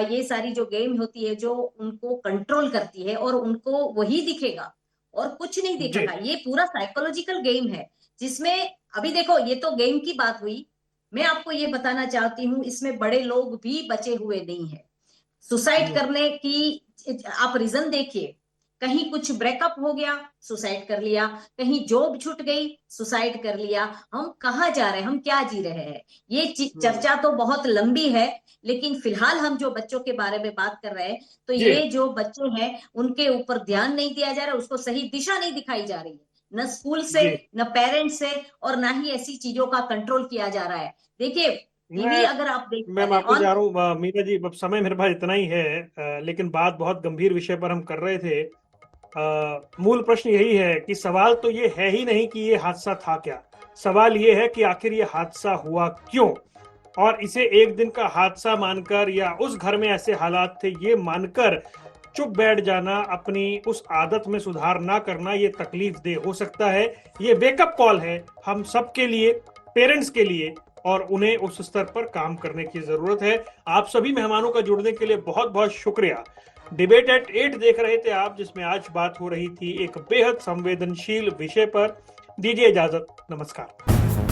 ये सारी जो गेम होती है जो उनको कंट्रोल करती है, और उनको वही दिखेगा और कुछ नहीं दिखेगा। ये पूरा साइकोलॉजिकल गेम है, जिसमें अभी देखो ये तो गेम की बात हुई, मैं आपको ये बताना चाहती हूँ इसमें बड़े लोग भी बचे हुए नहीं है। सुसाइड करने की आप रीजन देखिए, कहीं कुछ ब्रेकअप हो गया, सुसाइड कर लिया, कहीं जॉब छूट गई, सुसाइड कर लिया। हम कहाँ जा रहे हैं, हम क्या जी रहे हैं, ये चर्चा तो बहुत लंबी है, लेकिन फिलहाल हम जो बच्चों के बारे में बात कर रहे हैं, तो ये जो बच्चे हैं उनके ऊपर ध्यान नहीं दिया जा रहा, उसको सही दिशा नहीं दिखाई जा रही है, न स्कूल से, न पेरेंट्स से, और ना ही ऐसी चीजों का कंट्रोल किया जा रहा है। देखिए टीवी अगर आप देख, मैं माफी जा रहा हूँ मीरा जी, अब समय मेरे पास इतना ही है, लेकिन बात बहुत गंभीर विषय पर हम कर रहे थे। मूल प्रश्न यही है कि सवाल तो ये है ही नहीं कि ये हादसा था क्या, सवाल ये है कि आखिर ये हादसा हुआ क्यों, और इसे एक दिन का हादसा मानकर या उस घर में ऐसे हालात थे ये मानकर चुप बैठ जाना, अपनी उस आदत में सुधार ना करना, ये तकलीफ दे हो सकता है। ये वेकअप कॉल है हम सबके लिए, पेरेंट्स के लिए, और उन्हें उस स्तर पर काम करने की जरूरत है। आप सभी मेहमानों का जुड़ने के लिए बहुत बहुत शुक्रिया। डिबेट एट 8 देख रहे थे आप, जिसमें आज बात हो रही थी एक बेहद संवेदनशील विषय पर। दीजिए इजाजत, नमस्कार।